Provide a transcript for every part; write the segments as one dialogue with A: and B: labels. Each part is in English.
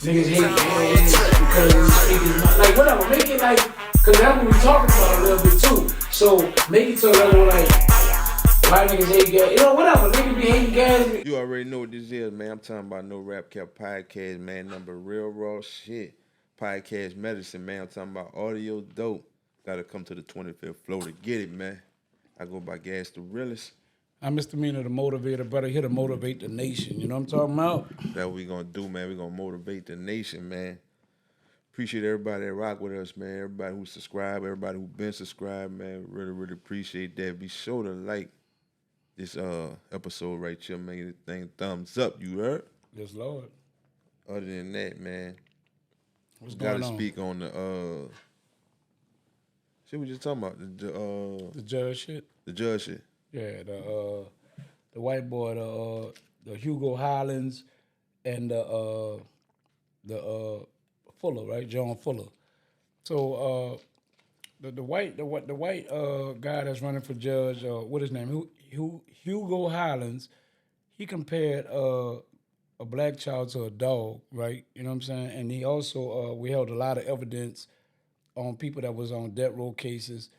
A: Niggas hate gangs because niggas not, like whatever. Make it like, cause that's what we talking about a little bit too. So make it to a level like why niggas hate gangs. You know, whatever. Niggas be hating gangs.
B: You already know what this is, man. I'm talking about No Rap Cap Podcast, man. Number real raw shit. Podcast medicine, man. I'm talking about audio dope. Gotta come to the 25th floor to get it, man. I go by Gas the Realest.
A: I'm Mr. MEANA, the motivator, brother, here to motivate the nation. You know what I'm talking about?
B: That's what we gonna do, man. We gonna motivate the nation, man. Appreciate everybody that rock with us, man. Everybody who subscribed, everybody who been subscribed, man. Really, really appreciate that. Be sure to like this episode right here, man. This thing thumbs up, you heard?
A: Yes, Lord.
B: Other than that, man,
A: What's going on?
B: gotta speak on the shit we just talking about.
A: The judge shit?
B: The judge shit.
A: Yeah, the white boy, the Hugo Highlands and the Fuller, right? John Fuller. So the white guy that's running for judge, what his name? Hugo Highlands. He compared a black child to a dog, right? You know what I'm saying? And he also we held a lot of evidence on people that was on death row cases,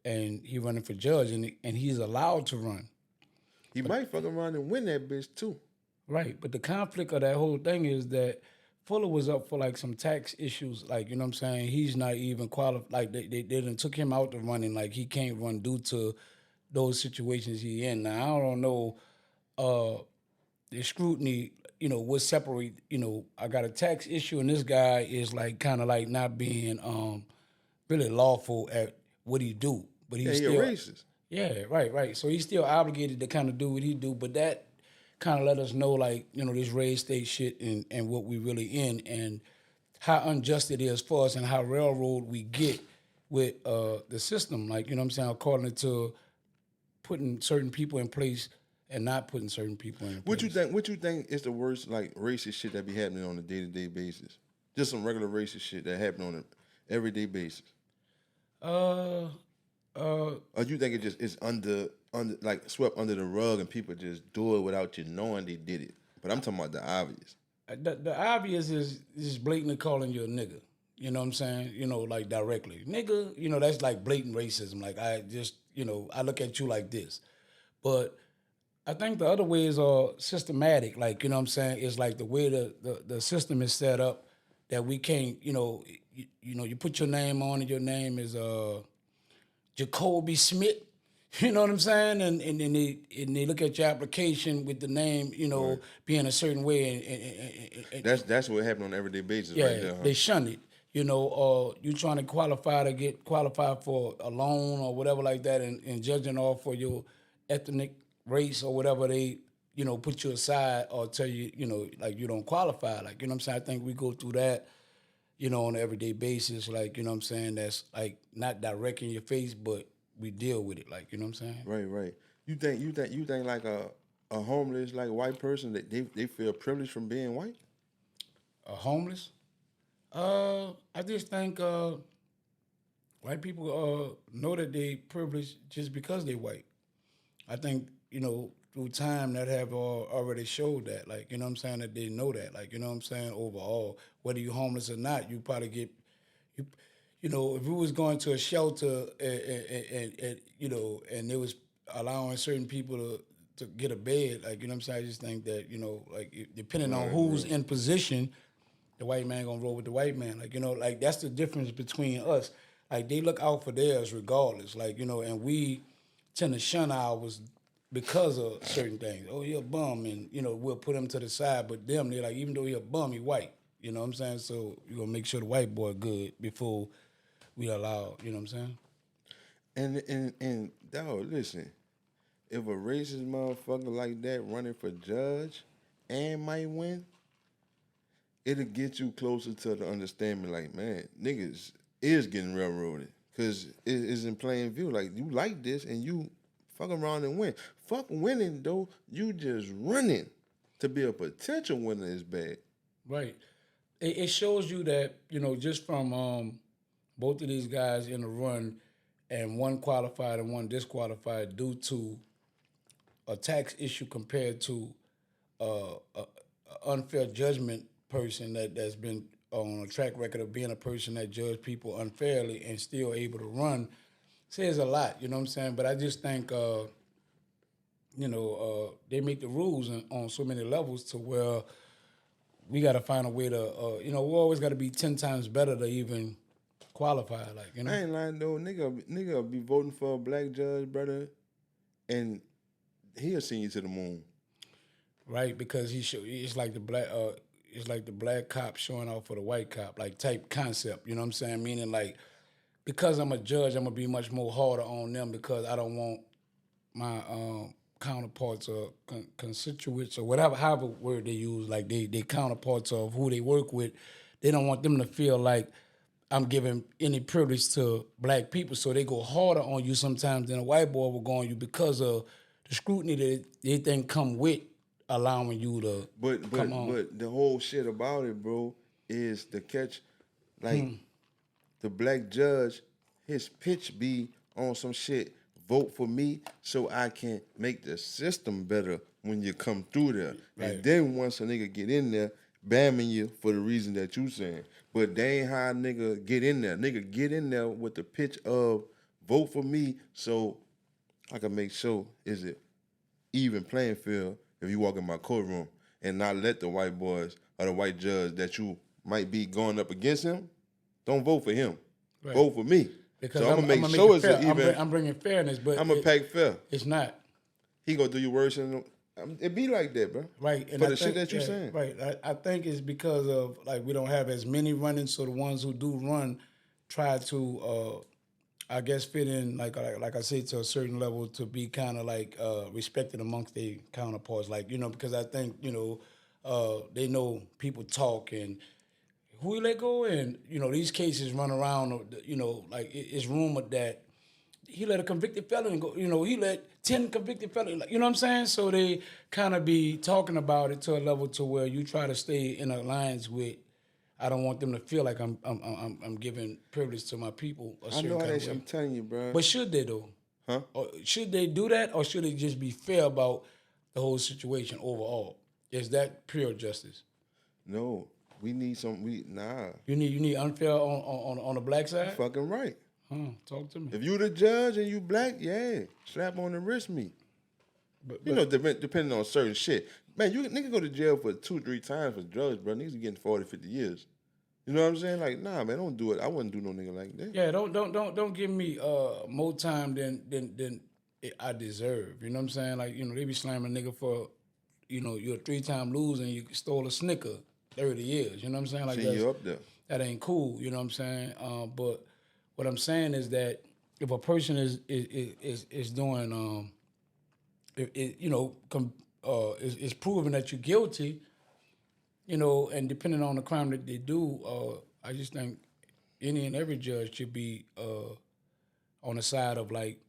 A: and he running for judge, and he's allowed to run.
B: He might fuck around and win that bitch too.
A: Right, but the conflict of that whole thing is that Fuller was up for like some tax issues, like, you know what I'm saying? He's not even qualified. Like they done took him out the running, like he can't run due to those situations he in. Now I don't know the scrutiny, you know, what separate, you know, I got a tax issue and this guy is like kind of like not being really lawful at what he do. But he's
B: Yeah, he
A: still
B: a racist.
A: Yeah, right. So he's still obligated to kind of do what he do, but that kind of let us know, like, you know, this red state shit and what we really in and how unjust it is for us and how railroad we get with the system. Like, you know what I'm saying, according to putting certain people in place and not putting certain people in place.
B: What you think is the worst like racist shit that be happening on a day-to-day basis? Just some regular racist shit that happen on an everyday basis. Or you think it just is under like swept under the rug and people just do it without you knowing they did it? But I'm talking about the obvious.
A: The obvious is just blatantly calling you a nigga. You know what I'm saying? You know, like directly. Nigga, you know, that's like blatant racism. Like I just, you know, I look at you like this. But I think the other ways are systematic. Like, you know what I'm saying? It's like the way the system is set up that we can't, you know, you put your name on it, your name is Jacoby Smith, you know what I'm saying? And they look at your application with the name, you know, right, being a certain way. And
B: that's what happened on an everyday basis, right there. Huh?
A: They shun it. You know, you trying to get qualified for a loan or whatever like that, and judging off for your ethnic race or whatever, they, you know, put you aside or tell you, you know, like you don't qualify. Like, you know what I'm saying? I think we go through that, you know, on an everyday basis, like, you know what I'm saying, that's like not direct in your face, but we deal with it, like, you know what I'm saying?
B: Right. You think like a homeless like white person that they feel privileged from being white?
A: A homeless? I just think white people know that they privileged just because they white. I think, you know, through time that have already showed that, like, you know what I'm saying, that they know that, like, you know what I'm saying, overall, whether you're homeless or not, you probably get, you know, if we was going to a shelter and you know, and it was allowing certain people to get a bed, like, you know what I'm saying, I just think that, you know, like, depending on who's in position, the white man gonna roll with the white man, like, you know, like, that's the difference between us. Like, they look out for theirs regardless, like, you know, and we tend to shun ours because of certain things. Oh, he a bum, and, you know, we'll put him to the side, but them, they're like, even though he a bum, he white. You know what I'm saying? So you're going to make sure the white boy good before we allow, you know what I'm
B: saying? And dog, listen, if a racist motherfucker like that running for judge and might win, it'll get you closer to the understanding, like, man, niggas is getting railroaded. Because it's in plain view. Like, you like this and you fuck around and win. Fuck winning, though. You just running. To be a potential winner is bad.
A: Right. It shows you that, you know, just from both of these guys in the run and one qualified and one disqualified due to a tax issue compared to unfair judgment person that's been on a track record of being a person that judged people unfairly and still able to run says a lot. You know what I'm saying? But I just think they make the rules on so many levels to where we got to find a way to we always got to be 10 times better to even qualify. Like
B: I ain't lying though, nigga be voting for a black judge, brother, and he'll send you to the moon.
A: Right, because it's like the black cop showing off for the white cop, like type concept. You know what I'm saying? Meaning like, because I'm a judge, I'm gonna be much more harder on them because I don't want my counterparts or constituents or whatever, however word they use, like they counterparts of who they work with. They don't want them to feel like I'm giving any privilege to black people, so they go harder on you sometimes than a white boy will go on you because of the scrutiny that they think come with allowing you to come on.
B: But the whole shit about it, bro, is the catch. Like the black judge, his pitch be on some shit. Vote for me so I can make the system better when you come through there.
A: Right.
B: And then once a nigga get in there, bamming you for the reason that you saying. But they ain't how a nigga get in there. Nigga get in there with the pitch of vote for me so I can make sure is it even playing field if you walk in my courtroom and not let the white boys or the white judge that you might be going up against him, don't vote for him. Right. Vote for me.
A: Because
B: so I'm gonna make sure it's even.
A: I'm bringing fairness, but
B: I'm gonna pack fair.
A: It's not.
B: He gonna do your worst, and it be like that, bro.
A: Right.
B: And for the shit that you saying.
A: Right. I think it's because of like we don't have as many running, so the ones who do run try to, I guess, fit in like I say to a certain level to be kind of like respected amongst their counterparts, like because I think they know people talk and. Who he let go, and these cases run around. Like it's rumored that he let a convicted felon go. He let 10 convicted felons. Like, you know what I'm saying? So they kind of be talking about it to a level to where you try to stay in alliance with. I don't want them to feel like I'm giving privilege to my people.
B: I know how that. I'm telling you, bro.
A: But should they though?
B: Huh?
A: Or should they do that, or should they just be fair about the whole situation overall? Is that pure justice?
B: No. We need some.
A: You need unfair on the black side.
B: You're fucking right.
A: Talk to me.
B: If you the judge and you black, yeah, slap on the wrist me. But depending on certain shit, man, you nigga go to jail for 2-3 times for drugs, bro. Niggas getting 40-50 years. You know what I'm saying? Like, nah, man, don't do it. I wouldn't do no nigga like that.
A: Yeah, don't give me more time than I deserve. You know what I'm saying? Like, they be slamming a nigga for, you're a 3-time loser and you stole a Snicker. 30 years, you know what I'm saying? Like
B: you up there.
A: That ain't cool, you know what I'm saying? But what I'm saying is that if a person is doing, is proving that you're guilty, and depending on the crime that they do, I just think any and every judge should be on the side of like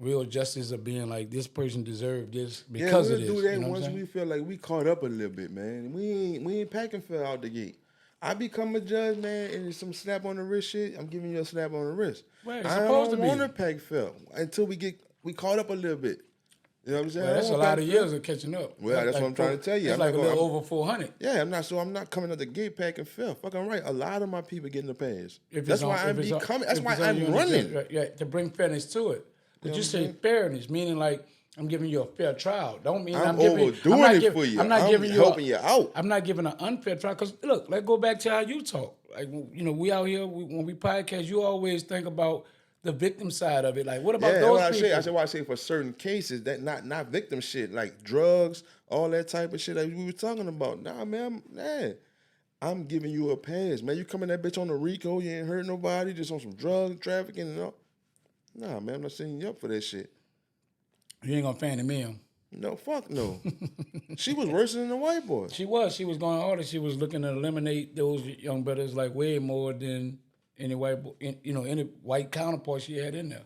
A: real justice of being like this person deserved this because of this.
B: Yeah, we'll do that once we feel like we caught up a little bit, man. We ain't packing fair out the gate. I become a judge, man, and some slap on the wrist shit. I'm giving you a slap on the wrist.
A: Right,
B: I don't want to pack fair until we caught up a little bit. You know what I'm saying?
A: Well, that's a lot of years of catching up.
B: Well, that's what I'm trying to tell you.
A: That's like a little over 400.
B: Yeah, I'm not coming at the gate packing fair. Fucking right. A lot of my people getting the pass. That's why I'm becoming. That's why I'm running.
A: Yeah, to bring fairness to it. But you say fairness, meaning like I'm giving you a fair trial. Don't mean I'm
B: overdoing it for you.
A: I'm not giving you
B: helping you out.
A: I'm not giving an unfair trial because look, let's go back to how you talk. Like we out here when we podcast, you always think about the victim side of it. Like what about those people?
B: I say for certain cases that not victim shit like drugs, all that type of shit that we were talking about. Nah, man, I'm giving you a pass, man. You coming that bitch on the RICO, you ain't hurt nobody, just on some drug trafficking and all. Nah, man, I'm not setting you up for that shit.
A: You ain't gonna fan the meal.
B: No, fuck no. She was worse than the white boy.
A: She was going harder. She was looking to eliminate those young brothers like way more than any white boy, any white counterpart she had in there.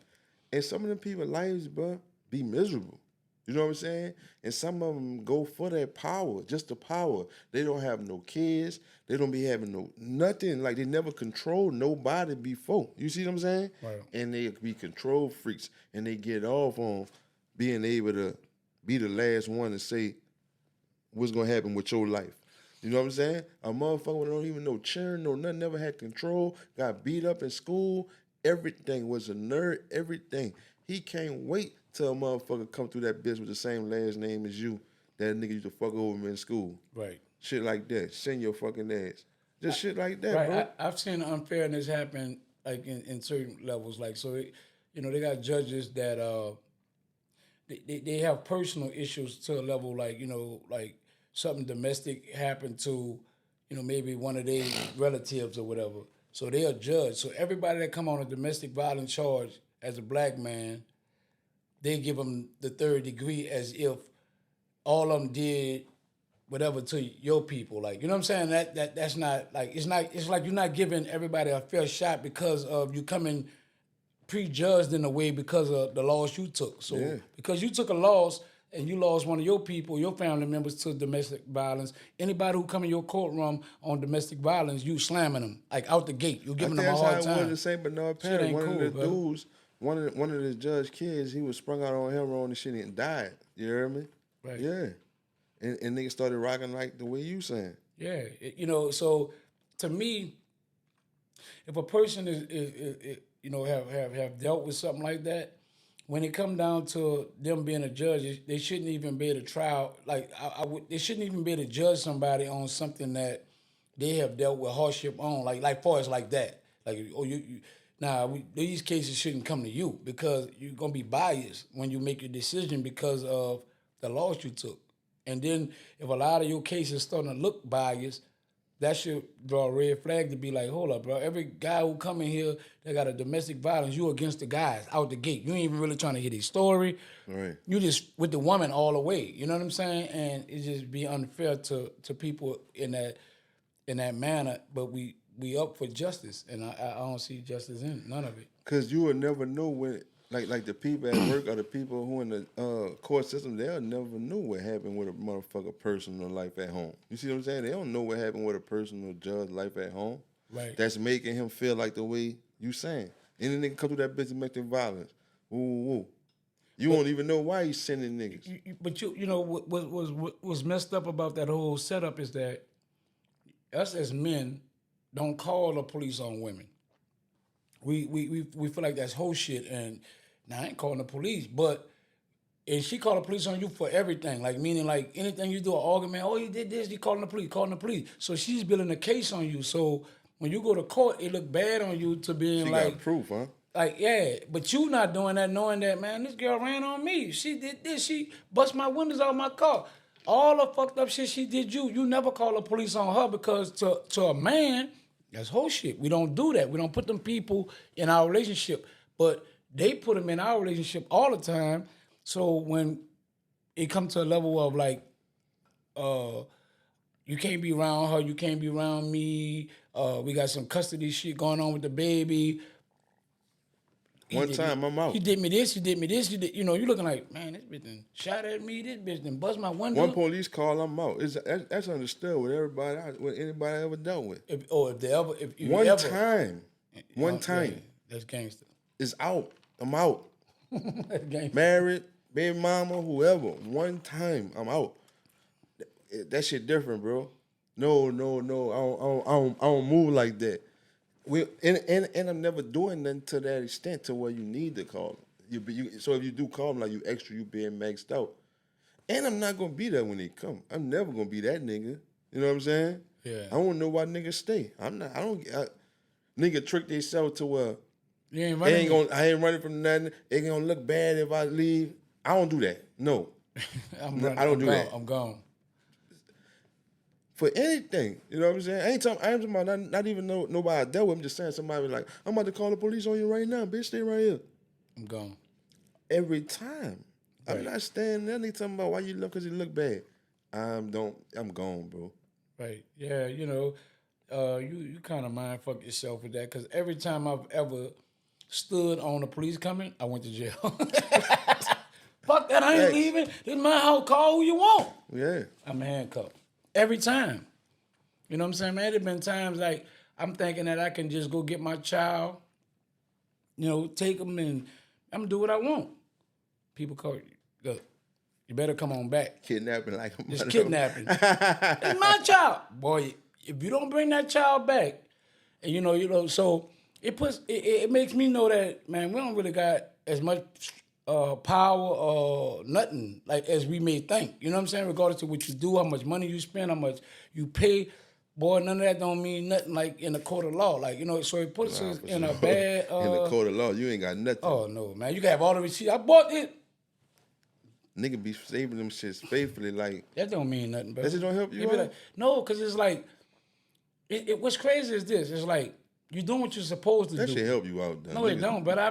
B: And some of them people's lives, bro, be miserable. You know what I'm saying? And some of them go for that power, just the power. They don't have no kids. They don't be having nothing. Like they never controlled nobody before. You see what I'm saying?
A: Right.
B: And they be control freaks, and they get off on being able to be the last one to say what's gonna happen with your life. You know what I'm saying? A motherfucker that don't even know cheering, no nothing, never had control, got beat up in school, everything, was a nerd, everything. He can't wait till a motherfucker come through that bitch with the same last name as you. That nigga used to fuck over me in school.
A: Right.
B: Shit like that. Send your fucking ass. Just shit like that,
A: Right.
B: bro.
A: I've seen unfairness happen like in certain levels. Like so, they got judges that they have personal issues to a level like like something domestic happened to maybe one of their relatives or whatever. So they are judged. So everybody that come on a domestic violence charge as a black man, they give them the third degree as if all of them did whatever to your people. Like, you know what I'm saying? That's not like it's like you're not giving everybody a fair shot because of you coming prejudged in a way because of the loss you took. So
B: Yeah.
A: because you took a loss and you lost one of your people, your family members to domestic violence, anybody who come in your courtroom on domestic violence, you slamming them like out the gate. You
B: I
A: giving
B: think
A: them a
B: that's how
A: hard
B: it
A: time.
B: was to St. Bernard
A: Shit
B: Parish.
A: ain't
B: One
A: cool,
B: of the
A: brother.
B: dudes, one of the judge kids, he was sprung out on heroin and shit and died. You hear me?
A: Right.
B: Yeah. And niggas started rocking like the way you saying.
A: Yeah, so to me, if a person is have dealt with something like that, when it come down to them being a judge, they shouldn't even be able to trial. Like they shouldn't even be able to judge somebody on something that they have dealt with hardship on. Like far as like that. Like these cases shouldn't come to you because you're gonna be biased when you make your decision because of the loss you took. And then if a lot of your cases starting to look biased, that should draw a red flag to be like, hold up, bro. Every guy who come in here that got a domestic violence, you against the guys out the gate. You ain't even really trying to hear their story.
B: Right.
A: You just with the woman all the way. You know what I'm saying? And it just be unfair to people in that manner. But we up for justice, and I don't see justice in none of it.
B: Cause you will never know when, like the people at work or the people who in the court system, they'll never know what happened with a motherfucker personal life at home. You see what I'm saying? They don't know what happened with a personal judge life at home.
A: Right.
B: That's making him feel like the way you saying. Any nigga come through that bitch domestic violence. Ooh. You won't even know why he's sending niggas.
A: But what was messed up about that whole setup is that us as men don't call the police on women. We feel like that's whole shit, and now I ain't calling the police, but and she called the police on you for everything, like meaning like anything you do an argument, oh you did this, you calling the police. So she's building a case on you. So when you go to court, it look bad on you to being
B: She
A: like
B: got proof, huh?
A: like, yeah, but you not doing that, knowing that, man, this girl ran on me. She did this. She bust my windows out my car. All the fucked up shit she did you never call the police on her because to a man, that's whole shit. We don't do that. We don't put them people in our relationship. But they put them in our relationship all the time. So when it comes to a level of like, you can't be around her, you can't be around me, we got some custody shit going on with the baby.
B: One time I'm out.
A: He did me this, you looking like, man, this bitch done shot at me, this bitch done bust my window.
B: One police call, I'm out. That's understood with anybody I ever dealt with.
A: If you
B: One
A: ever,
B: time.
A: Yeah, that's gangster.
B: It's out. I'm out.
A: That's gangster.
B: Married, baby mama, whoever. One time, I'm out. That shit different, bro. No. I don't move like that. And I'm never doing nothing to that extent to where you need to call them. So if you do call them, like you extra, you being maxed out. And I'm not gonna be there when they come. I'm never gonna be that nigga. You know what I'm saying?
A: Yeah.
B: I don't know why niggas stay. Nigga trick themselves to where
A: You ain't running.
B: I ain't running from nothing. It ain't gonna look bad if I leave. I don't do that. No.
A: I
B: don't do that.
A: I'm gone.
B: For anything, you know what I'm saying? I ain't talking about not even nobody I dealt with. I'm just saying somebody like, I'm about to call the police on you right now, bitch. Stay right here.
A: I'm gone.
B: Every time.
A: Right.
B: I'm not standing there. They talking about why you look because you look bad. I'm gone, bro.
A: Right. Yeah, you kind of mind fuck yourself with that because every time I've ever stood on the police coming, I went to jail. Fuck that, I ain't
B: Thanks.
A: leaving. This is my house, call who you want.
B: Yeah.
A: I'm handcuffed. Every time. You know what I'm saying, man? There's been times like I'm thinking that I can just go get my child, take him and I'm gonna do what I want. People call you. Look, You better come on back.
B: Kidnapping like a
A: It's
B: mother-
A: kidnapping. It's my child. Boy, if you don't bring that child back, and so it makes me know that, man, we don't really got as much power or nothing like as we may think. You know what I'm saying? Regardless of what you do, how much money you spend, how much you pay. Boy, none of that don't mean nothing like in the court of law. Like, so it puts us in a bad...
B: in the court of law, you ain't got nothing.
A: Oh, no, man. You can have all the receipts. I bought it.
B: Nigga be saving them shits faithfully, like...
A: That don't mean nothing, bro.
B: That shit don't help you
A: It be
B: out?
A: like, no, because it's like... what's crazy is this. It's like, you're doing what you're supposed to
B: That
A: do.
B: shit help you out, though.
A: No, it don't. But I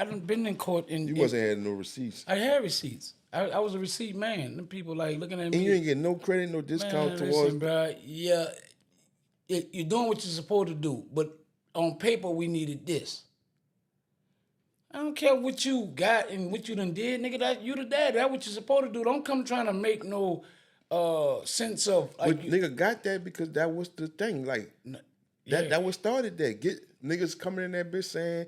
A: done been in court and...
B: You wasn't had no receipts.
A: I had receipts. I was a receipt man. Them people like looking at me.
B: And you ain't get no credit, no discount
A: Man,
B: towards...
A: listen, bro. Yeah, you're doing what you're supposed to do. But on paper, we needed this. I don't care what you got and what you done did, nigga. That you the dad. That's what you're supposed to do. Don't come trying to make no sense of like.
B: But nigga got that because that was the thing. Like that what started that. Get niggas coming in that bitch saying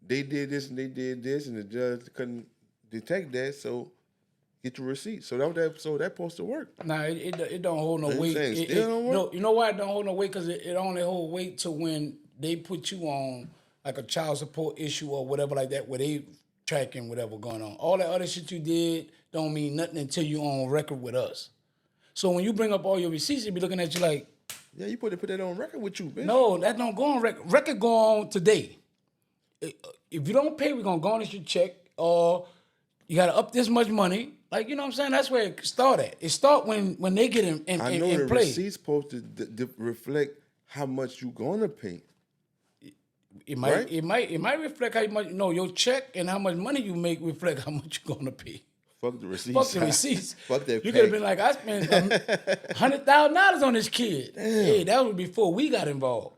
B: they did this and they did this, and the judge couldn't detect that. So get your receipt. So that supposed to work.
A: Nah, it don't hold no weight.
B: Saying still don't work?
A: No, you know why it don't hold no weight? Because it only hold weight to when they put you on like a child support issue or whatever like that, where they tracking whatever going on. All that other shit you did don't mean nothing until you on record with us. So when you bring up all your receipts, they be looking at you like,
B: yeah, you put that on record with you, bitch.
A: no, that don't go on record. Record go on today. If you don't pay, we're gonna go on this your check, or you gotta up this much money. Like, you know what I'm saying? That's where it start at. It start when they get in
B: I know the
A: play.
B: receipt's supposed to reflect how much you gonna pay.
A: It might
B: Right?
A: it might reflect how much your check and how much money you make reflect how much you're gonna pay.
B: Fuck the receipts.
A: Fuck the receipts.
B: Fuck that.
A: You could have been like, I spent $100,000 on this kid. Hey, that was before we got involved.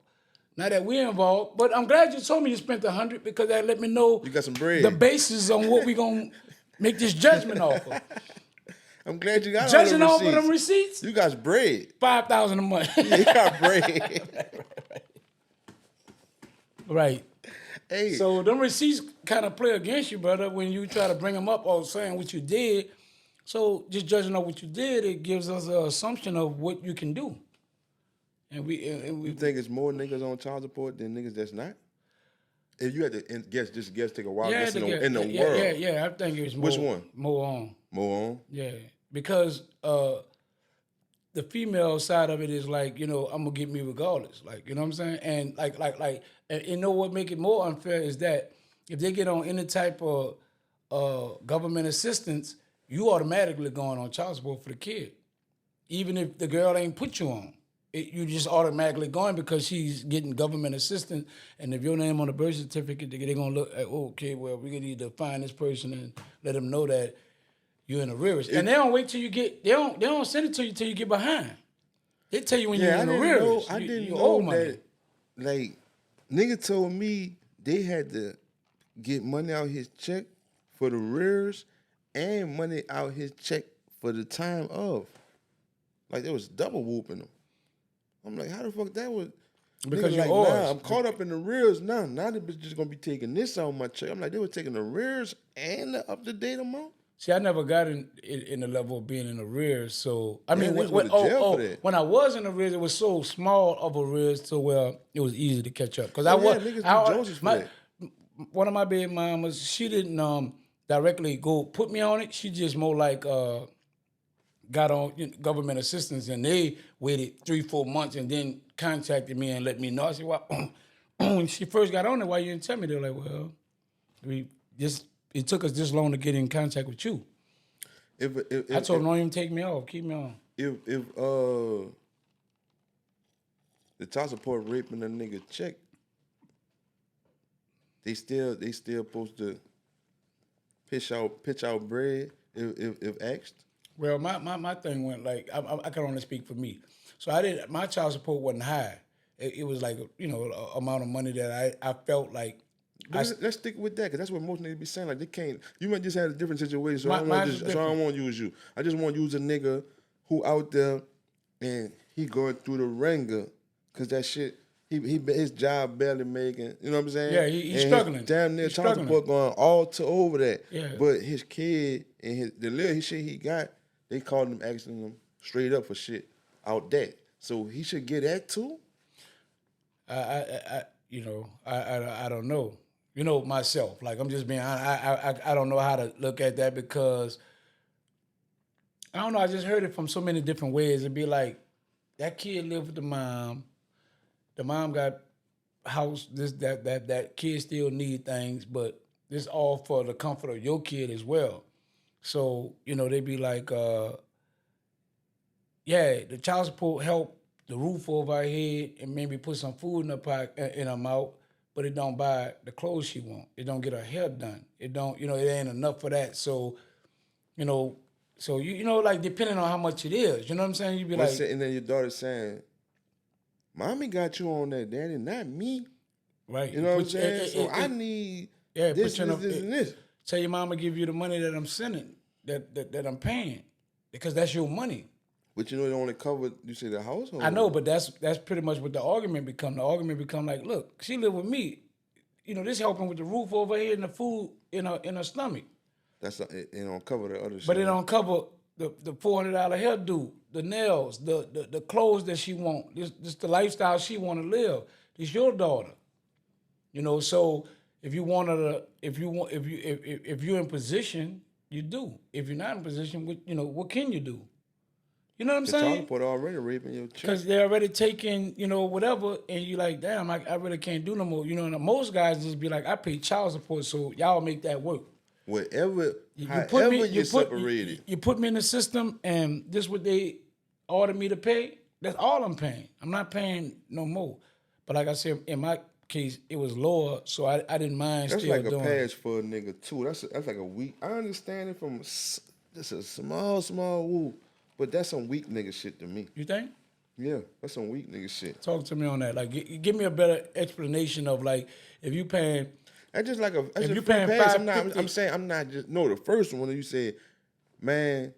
A: Now that we're involved, but I'm glad you told me you spent $100 because that let me know
B: You got some bread.
A: the basis on what we gonna make this judgment off of.
B: I'm glad you got
A: Judging
B: all
A: off
B: the
A: of them
B: receipts.
A: receipts,
B: You got bread.
A: $5,000 a month.
B: You got bread.
A: Right.
B: Hey,
A: So them receipts kind of play against you, brother, when you try to bring them up or saying what you did. So just judging on what you did, it gives us an assumption of what you can do. And we
B: you think it's more niggas on child support than niggas that's not? If you had to guess, take a wild guess in the world.
A: Yeah, I think it's more.
B: Which one?
A: More on.
B: More on?
A: Yeah, because the female side of it is like, I'm gonna get me regardless. Like, you know what I'm saying? And like, and you know what make it more unfair is that if they get on any type of government assistance, you automatically going on child support for the kid, even if the girl ain't put you on. You just automatically going because she's getting government assistance, and if your name on the birth certificate, they're gonna look at, okay, well, we need to find this person and let them know that you're in arrears. And they don't wait till you get, they don't send it to you till you get behind. They tell you when you're in arrears.
B: I didn't
A: you
B: know
A: owe money.
B: that. Like, nigga told me they had to get money out his check for the arrears and money out his check for the time of. Like, they was double whooping them. I'm like, how the fuck that was?
A: Because
B: Nigga
A: you're
B: like,
A: ours.
B: nah, I'm caught up in the arrears now. Now the bitch just gonna be taking this out of my check. I'm like, they were taking the arrears and the up-to-date amount?
A: See, I never got in the level of being in arrears. So I mean,
B: niggas went to jail for that.
A: when I was in arrears, it was so small of arrears to where it was easy to catch up. Because
B: niggas do Joneses for that.
A: one of my baby mamas, she didn't directly go put me on it. She just more like got on government assistance, and they waited 3-4 months and then contacted me and let me know. I said, well, when she first got on it, why you didn't tell me? They're like, well, it took us this long to get in contact with you. I told them, don't even take me off, keep me on.
B: If the child support raping a nigga check, they still supposed to pitch out bread if asked.
A: Well, my thing went like, I can only speak for me. So my child support wasn't high. It was like, amount of money that I felt like.
B: Let's stick with that, because that's what most niggas be saying. Like, they can't, you might just have a different situation, so I don't want to use you. I just want to use a nigga who out there and he going through the ringer, because that shit, his job barely making. You know what I'm saying?
A: Yeah, he's
B: and
A: struggling.
B: Damn near
A: He's
B: child
A: struggling.
B: support going all to over that.
A: Yeah.
B: But his kid and the little shit he got, they called him asking him straight up for shit out that. So he should get that too.
A: I don't know. You know, myself. Like, I'm just being honest. I don't know how to look at that because I don't know. I just heard it from so many different ways. It'd be like that kid lived with the mom. The mom got house. That kid still need things, but this all for the comfort of your kid as well. So they'd be like, yeah, the child support help the roof over her head and maybe put some food in her pocket, in her mouth, but it don't buy the clothes she want. It don't get her hair done. It don't, it ain't enough for that. So, like depending on how much it is, you know what I'm saying? You be like,
B: and then your daughter saying, "Mommy got you on that, Daddy, not me."
A: Right.
B: You know what I'm saying? So I need this, and this.
A: Tell your mama give you the money that I'm sending, that I'm paying, because that's your money.
B: But it only covered, you say, the household.
A: I know, but that's pretty much what the argument become. The argument become like, look, she live with me. This helping with the roof over here and the food in her stomach.
B: It don't cover the other shit.
A: But it don't cover the $400 hairdo, the nails, the clothes that she want. This the lifestyle she want to live. It's your daughter. So if you want her to, if you're in position, you do. If you're not in position, what can you do? You know what I'm saying?
B: Child support already raping your child.
A: Because they're already taking, whatever, and you like, damn, I really can't do no more. And most guys just be like, I pay child support, so y'all make that work.
B: However you're separated.
A: You put me in the system, and this what they order me to pay. That's all I'm paying. I'm not paying no more. But like I said, in my case, it was lower, so I didn't mind
B: That's
A: still
B: like
A: doing
B: a pass for a nigga too. That's like a weak. I understand it from just a small woo, but that's some weak nigga shit to me.
A: You think?
B: Yeah, that's some weak nigga shit.
A: Talk to me on that. Like, give me a better explanation of like if you paying.
B: That's just like if you
A: paying
B: pass.
A: $5.50.
B: I'm saying I'm not just the first one you said, man.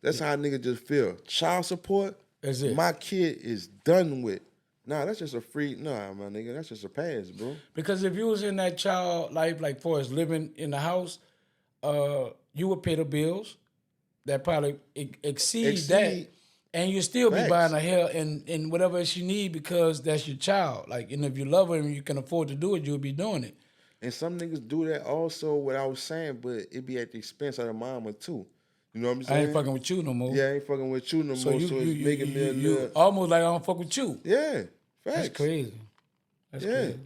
B: That's how a nigga just feel. Child support.
A: That's it.
B: My kid is done with. Nah, that's just a free. Nah, my nigga, that's just a pass, bro.
A: Because if you was in that child life, like for us living in the house, you would pay the bills that probably exceed that, and you still be buying her hair and whatever she need because that's your child. Like, and if you love her and you can afford to do it, you'll be doing it.
B: And some niggas do that also. What I was saying, but it be at the expense of the mama too. You know what I'm saying?
A: I ain't fucking with you no more.
B: Yeah, I ain't fucking with you no more. So it's making me a little...
A: almost like I don't fuck with you.
B: Yeah, facts.
A: That's crazy. That's crazy.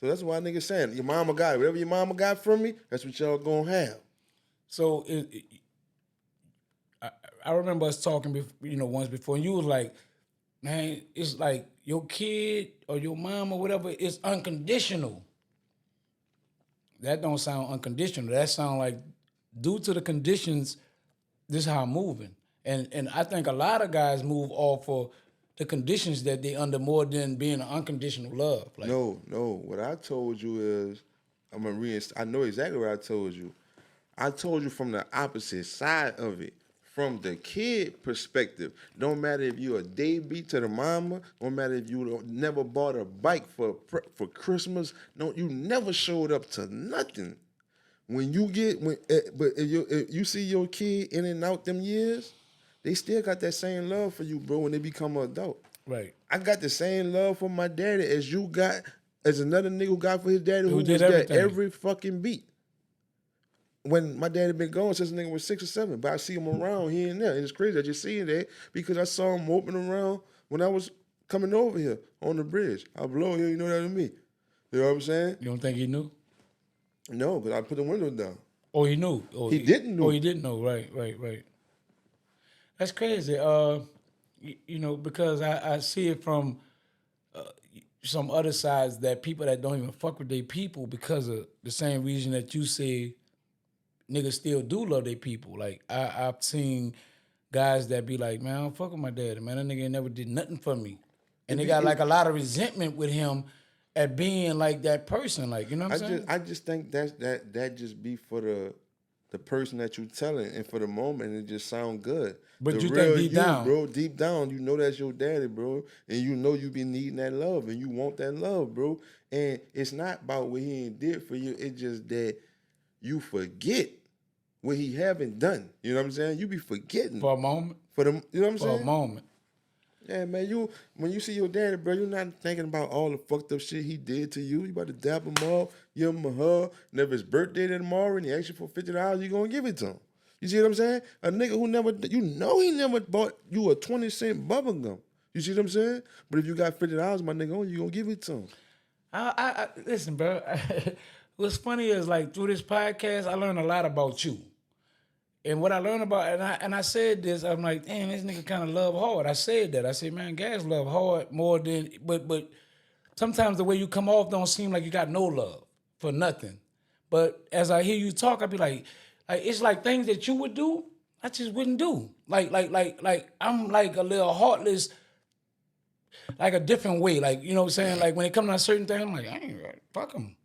B: So that's why niggas saying, your mama got it. Whatever your mama got from me, that's what y'all gonna have.
A: So I remember us talking, once before, and you was like, man, it's like your kid or your mom or whatever, it's unconditional. That don't sound unconditional. That sound like due to the conditions, this is how I'm moving. And I think a lot of guys move off of the conditions that they under more than being an unconditional love. Like,
B: no. What I told you is, I know exactly what I told you. I told you from the opposite side of it. From the kid perspective, don't matter if you a deadbeat to the mama, don't matter if you never bought a bike for Christmas, you never showed up to nothing. But if you see your kid in and out them years, they still got that same love for you, bro, when they become an adult.
A: Right.
B: I got the same love for my daddy as you got, as another nigga who got for his daddy who
A: did
B: was
A: everything.
B: there every fucking beat. When my daddy been gone since the nigga was 6 or 7, but I see him around here and there. And it's crazy that you see that because I saw him open around when I was coming over here on the bridge. I blow here, you know what I mean? You know what I'm saying?
A: You don't think he knew?
B: No, because I put the window down.
A: Oh, he knew. Oh,
B: he didn't know.
A: Oh, he didn't know. Right. That's crazy. Because I see it from some other sides that people that don't even fuck with their people because of the same reason that you say niggas still do love their people. Like, I've seen guys that be like, man, I don't fuck with my daddy, man. That nigga ain't never did nothing for me. And they got like a lot of resentment with him at being like that person. Like, you know what I'm saying?
B: I just think that just be for the the person that you telling, and for the moment it just sound good.
A: But
B: The
A: you
B: real
A: think deep
B: you,
A: down,
B: bro, deep down, you know that's your daddy, bro, and you know you be needing that love, and you want that love, bro. And it's not about what he ain't did for you. It's just that you forget what he haven't done. You know what I'm saying? You be forgetting
A: for a moment,
B: for the. You know what I'm
A: for a
B: saying?
A: moment.
B: Yeah, man. You when you see your daddy, bro, you're not thinking about all the fucked up shit he did to you. You about to dap him up, give him a hug, and if his birthday tomorrow and he asks you for $50, you gonna give it to him. You see what I'm saying? A nigga who never, you know, he never bought you a 20-cent bubble gum. You see what I'm saying? But if you got $50, my nigga, you gonna give it to him.
A: I listen, bro. What's funny is like through this podcast, I learned a lot about you. And what I learned about, and I said this, I'm like, damn, this nigga kind of love hard. I said that. I said, man, guys love hard more than, but sometimes the way you come off don't seem like you got no love for nothing. But as I hear you talk, I be like it's like things that you would do, I just wouldn't do. Like I'm like a little heartless, like a different way. Like, you know what I'm saying? Like when it comes to a certain thing, I'm like, I ain't right, fuck him.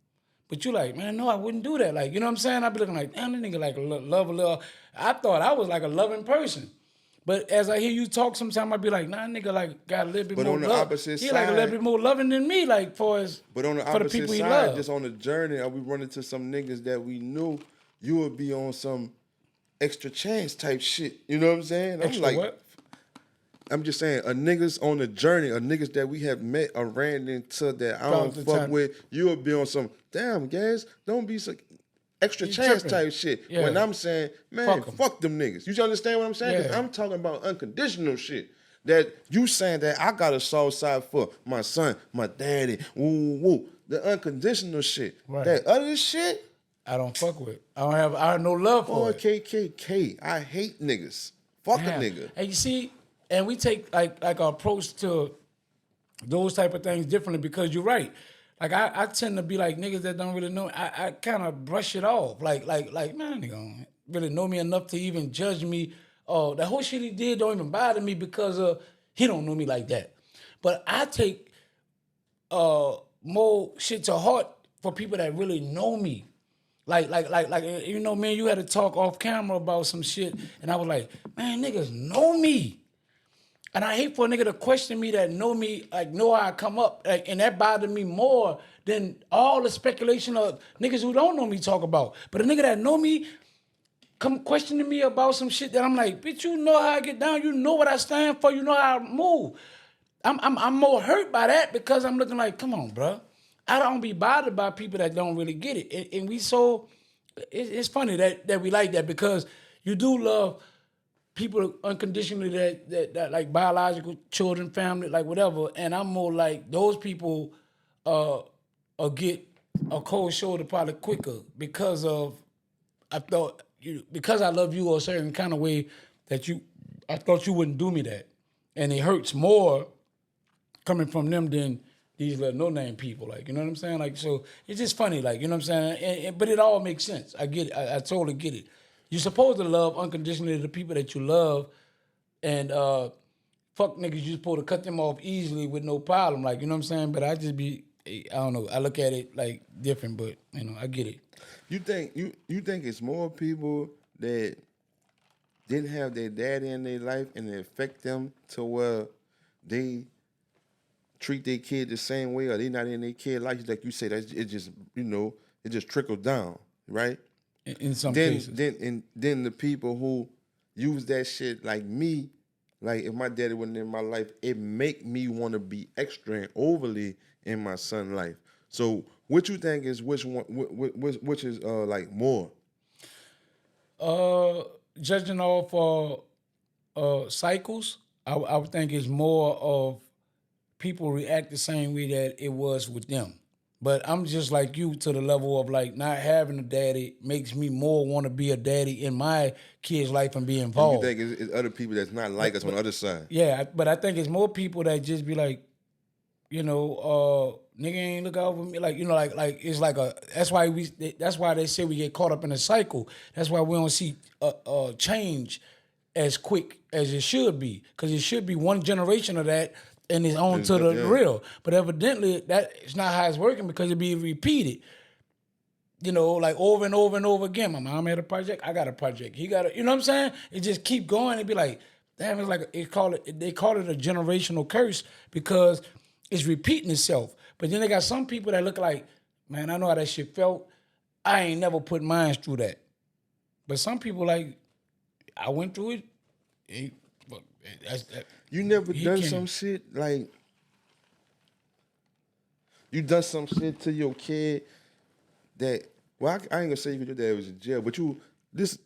A: But you like, man, no, I wouldn't do that. Like, you know what I'm saying? I be looking like, damn, that nigga like love a little. I thought I was like a loving person. But as I hear you talk, sometimes I be like, nah, nigga like got a little bit
B: But
A: more
B: on the
A: love.
B: opposite
A: He like a
B: side-
A: little bit more loving than me, like for his,
B: But on the
A: for the
B: opposite
A: people he
B: side,
A: love.
B: just on the journey, we run into some niggas that we knew you would be on some extra chance type shit. You know what I'm saying?
A: Extra
B: I'm like,
A: what?
B: I'm just saying, a niggas on the journey, a niggas that we have met or ran into that I don't
A: the
B: fuck
A: time.
B: with, you will be on some, damn, guys, don't be so extra
A: You
B: chance
A: tripping.
B: type shit.
A: Yeah.
B: When I'm saying, man,
A: Fuck 'em.
B: fuck them niggas. You understand what I'm saying? 'Cause
A: Yeah.
B: I'm talking about unconditional shit. That you saying that I got a soft side for my son, my daddy, woo, woo, woo. The unconditional shit.
A: Right.
B: That other shit,
A: I don't fuck with. I have no love for
B: boy,
A: it.
B: KKK. I hate niggas. Fuck
A: Yeah.
B: a nigga.
A: And you see, and we take like our approach to those type of things differently because you're right. Like I tend to be like niggas that don't really know. I kind of brush it off. Like man, nigga don't really know me enough to even judge me. Oh, the whole shit he did don't even bother me because he don't know me like that. But I take more shit to heart for people that really know me. Like, you know, man, you had to talk off camera about some shit, and I was like, man, niggas know me. And I hate for a nigga to question me that know me, like know how I come up, like, and that bothered me more than all the speculation of niggas who don't know me talk about. But a nigga that know me come questioning me about some shit that I'm like, bitch, you know how I get down, you know what I stand for, you know how I move. I'm more hurt by that because I'm looking like, come on, bro. I don't be bothered by people that don't really get it. And we so, it's funny that we like that because you do love people unconditionally that like biological children, family, like whatever. And I'm more like those people get a cold shoulder probably quicker because of because I love you a certain kind of way that I thought you wouldn't do me that. And it hurts more coming from them than these little no-name people, like, you know what I'm saying? Like, so it's just funny, like, you know what I'm saying? But it all makes sense. I get it. I totally get it. You're supposed to love unconditionally the people that you love, and fuck niggas, you're supposed to cut them off easily with no problem, like, you know what I'm saying? But I just I don't know. I look at it like different, but you know, I get it.
B: You think it's more people that didn't have their daddy in their life and it affect them to where they treat their kid the same way, or they not in their kid life, like you say, that it just, you know, it just trickles down, right?
A: In some cases.
B: Then the people who use that shit like me, like if my daddy wasn't in my life, it make me want to be extra and overly in my son's life. So what you think is which one? Which is like more?
A: Judging off cycles, I would think it's more of people react the same way that it was with them. But I'm just like you to the level of like not having a daddy makes me more want to be a daddy in my kid's life and be involved.
B: And you think it's other people that's not like us on the other side?
A: Yeah, but I think it's more people that just be like, you know, nigga ain't look out for me. Like, you know, like it's like that's why they say we get caught up in a cycle. That's why we don't see a change as quick as it should be. Because it should be one generation of that and it's on to the real. But evidently that is not how it's working because it be repeated. you know, like over and over and over again. My mom had a project, I got a project. He got a, you know what I'm saying? It just keep going. It'd be like, damn, it's like they call it a generational curse because it's repeating itself. But then they got some people that look like, man, I know how that shit felt. I ain't never put mine through that. But some people like, I went through it.
B: You never
A: He
B: done
A: can't.
B: some shit like you done some shit to your kid that well, I ain't gonna say your dad was in jail, but this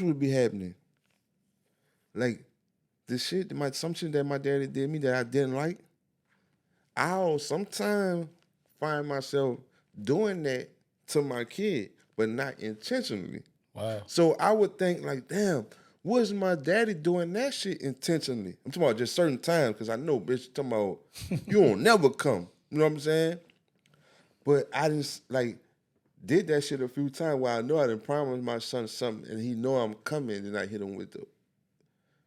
B: would be happening. Like the shit some shit that my daddy did me that I didn't like. I'll sometimes find myself doing that to my kid, but not intentionally.
A: Wow.
B: So I would think like, damn, was my daddy doing that shit intentionally? I'm talking about just certain times because I know, bitch, talking about you won't never come. You know what I'm saying? But I just like did that shit a few times where I know I done promised my son something and he know I'm coming, and I hit him with the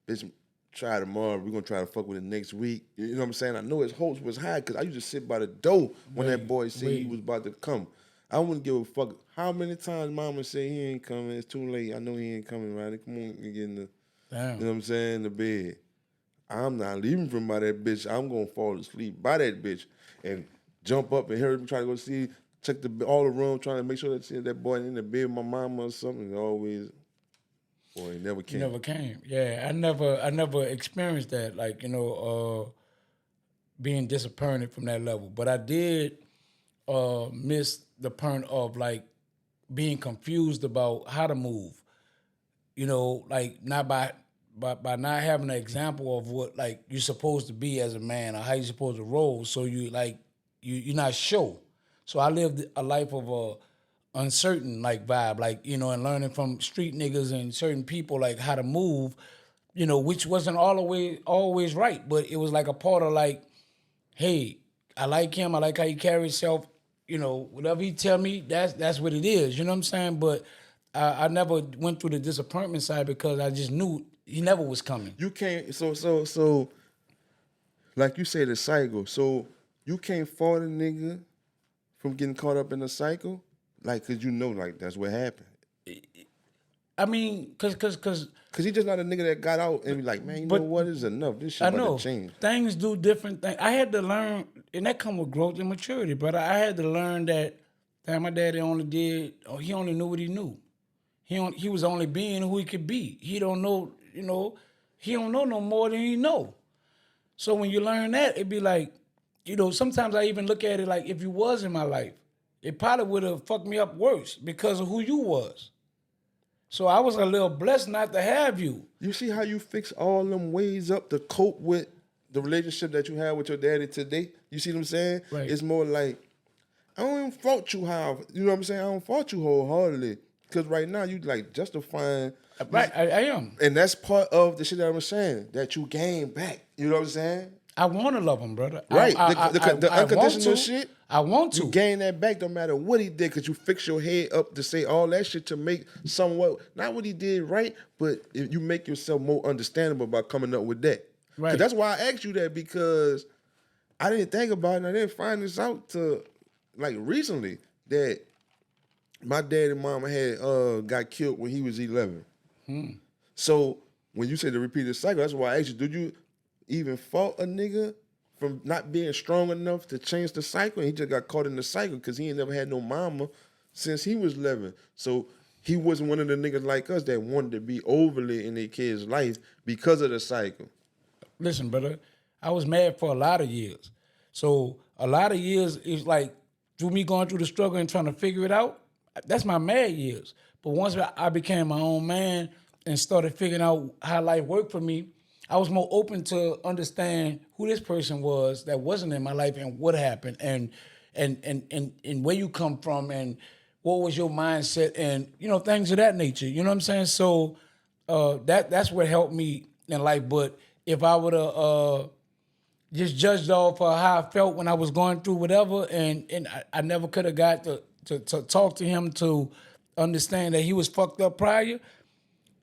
B: bitch. Try tomorrow. We're gonna try to fuck with it next week. You know what I'm saying? I know his hopes was high because I used to sit by the door when that boy said he was about to come. I wouldn't give a fuck how many times mama say he ain't coming. It's too late. I know he ain't coming, right? Come on, get in the,
A: Damn.
B: you know what I'm saying, the bed. I'm not leaving from by that bitch. I'm gonna fall asleep by that bitch and jump up and hear him try to go see, check all the room, trying to make sure that boy in the bed with my mama or something. Always, boy, he never came.
A: Never came. Yeah, I never experienced that. Like, you know, being disappointed from that level. But I did miss the point of like being confused about how to move. You know, like not by not having an example of what like you're supposed to be as a man or how you're supposed to roll. So you like you're not sure. So I lived a life of a uncertain like vibe, like, you know, and learning from street niggas and certain people like how to move, you know, which wasn't always right, but it was like a part of like, hey, I like him, I like how he carries himself, you know, whatever he tell me, that's what it is, you know what I'm saying? But I never went through the disappointment side because I just knew he never was coming.
B: You can't. So, like you say, the cycle. So you can't fault a nigga from getting caught up in the cycle, like, cause you know, like that's what happened.
A: I mean, cause
B: Cause he just not a nigga that got out and be like, man, you know what? It's enough. This shit
A: I
B: about
A: know
B: to change.
A: things do different things. I had to learn, and that come with growth and maturity. But I had to learn that, damn, my daddy only did. He only knew what he knew. He was only being who he could be. He don't know, you know, he don't know no more than he know. So when you learn that, it'd be like, you know, sometimes I even look at it like if you was in my life, it probably would have fucked me up worse because of who you was. So I was a little blessed not to have you.
B: You see how you fix all them ways up to cope with the relationship that you have with your daddy today? You see what I'm saying?
A: Right.
B: It's more like, I don't even fault you how, you know what I'm saying? I don't fault you wholeheartedly. Because right now you like justifying.
A: Right, I am.
B: And that's part of the shit that I'm saying, that you gain back. You know what I'm saying?
A: I want to love him, brother.
B: Right. The
A: I
B: unconditional
A: want to.
B: shit.
A: I want to.
B: You gain that back no matter what he did, because you fix your head up to say all that shit to make somewhat, not what he did right, but you make yourself more understandable by coming up with that.
A: Right.
B: That's why I asked you that, because I didn't think about it and I didn't find this out till like recently that my dad and mama had got killed when he was 11. So when you said the repeated cycle, that's why I asked you, did you even fault a nigga from not being strong enough to change the cycle? And he just got caught in the cycle because he ain't never had no mama since he was 11. So he wasn't one of the niggas like us that wanted to be overly in their kid's life because of the cycle.
A: Listen, brother, I was mad for a lot of years. So a lot of years is like through me going through the struggle and trying to figure it out. That's my mad years. But once I became my own man and started figuring out how life worked for me, I was more open to understand who this person was that wasn't in my life and what happened and where you come from and what was your mindset and, you know, things of that nature. You know what I'm saying? So that's what helped me in life. But if I would have just judged off how I felt when I was going through whatever, and I never could have got to talk to him to understand that he was fucked up prior,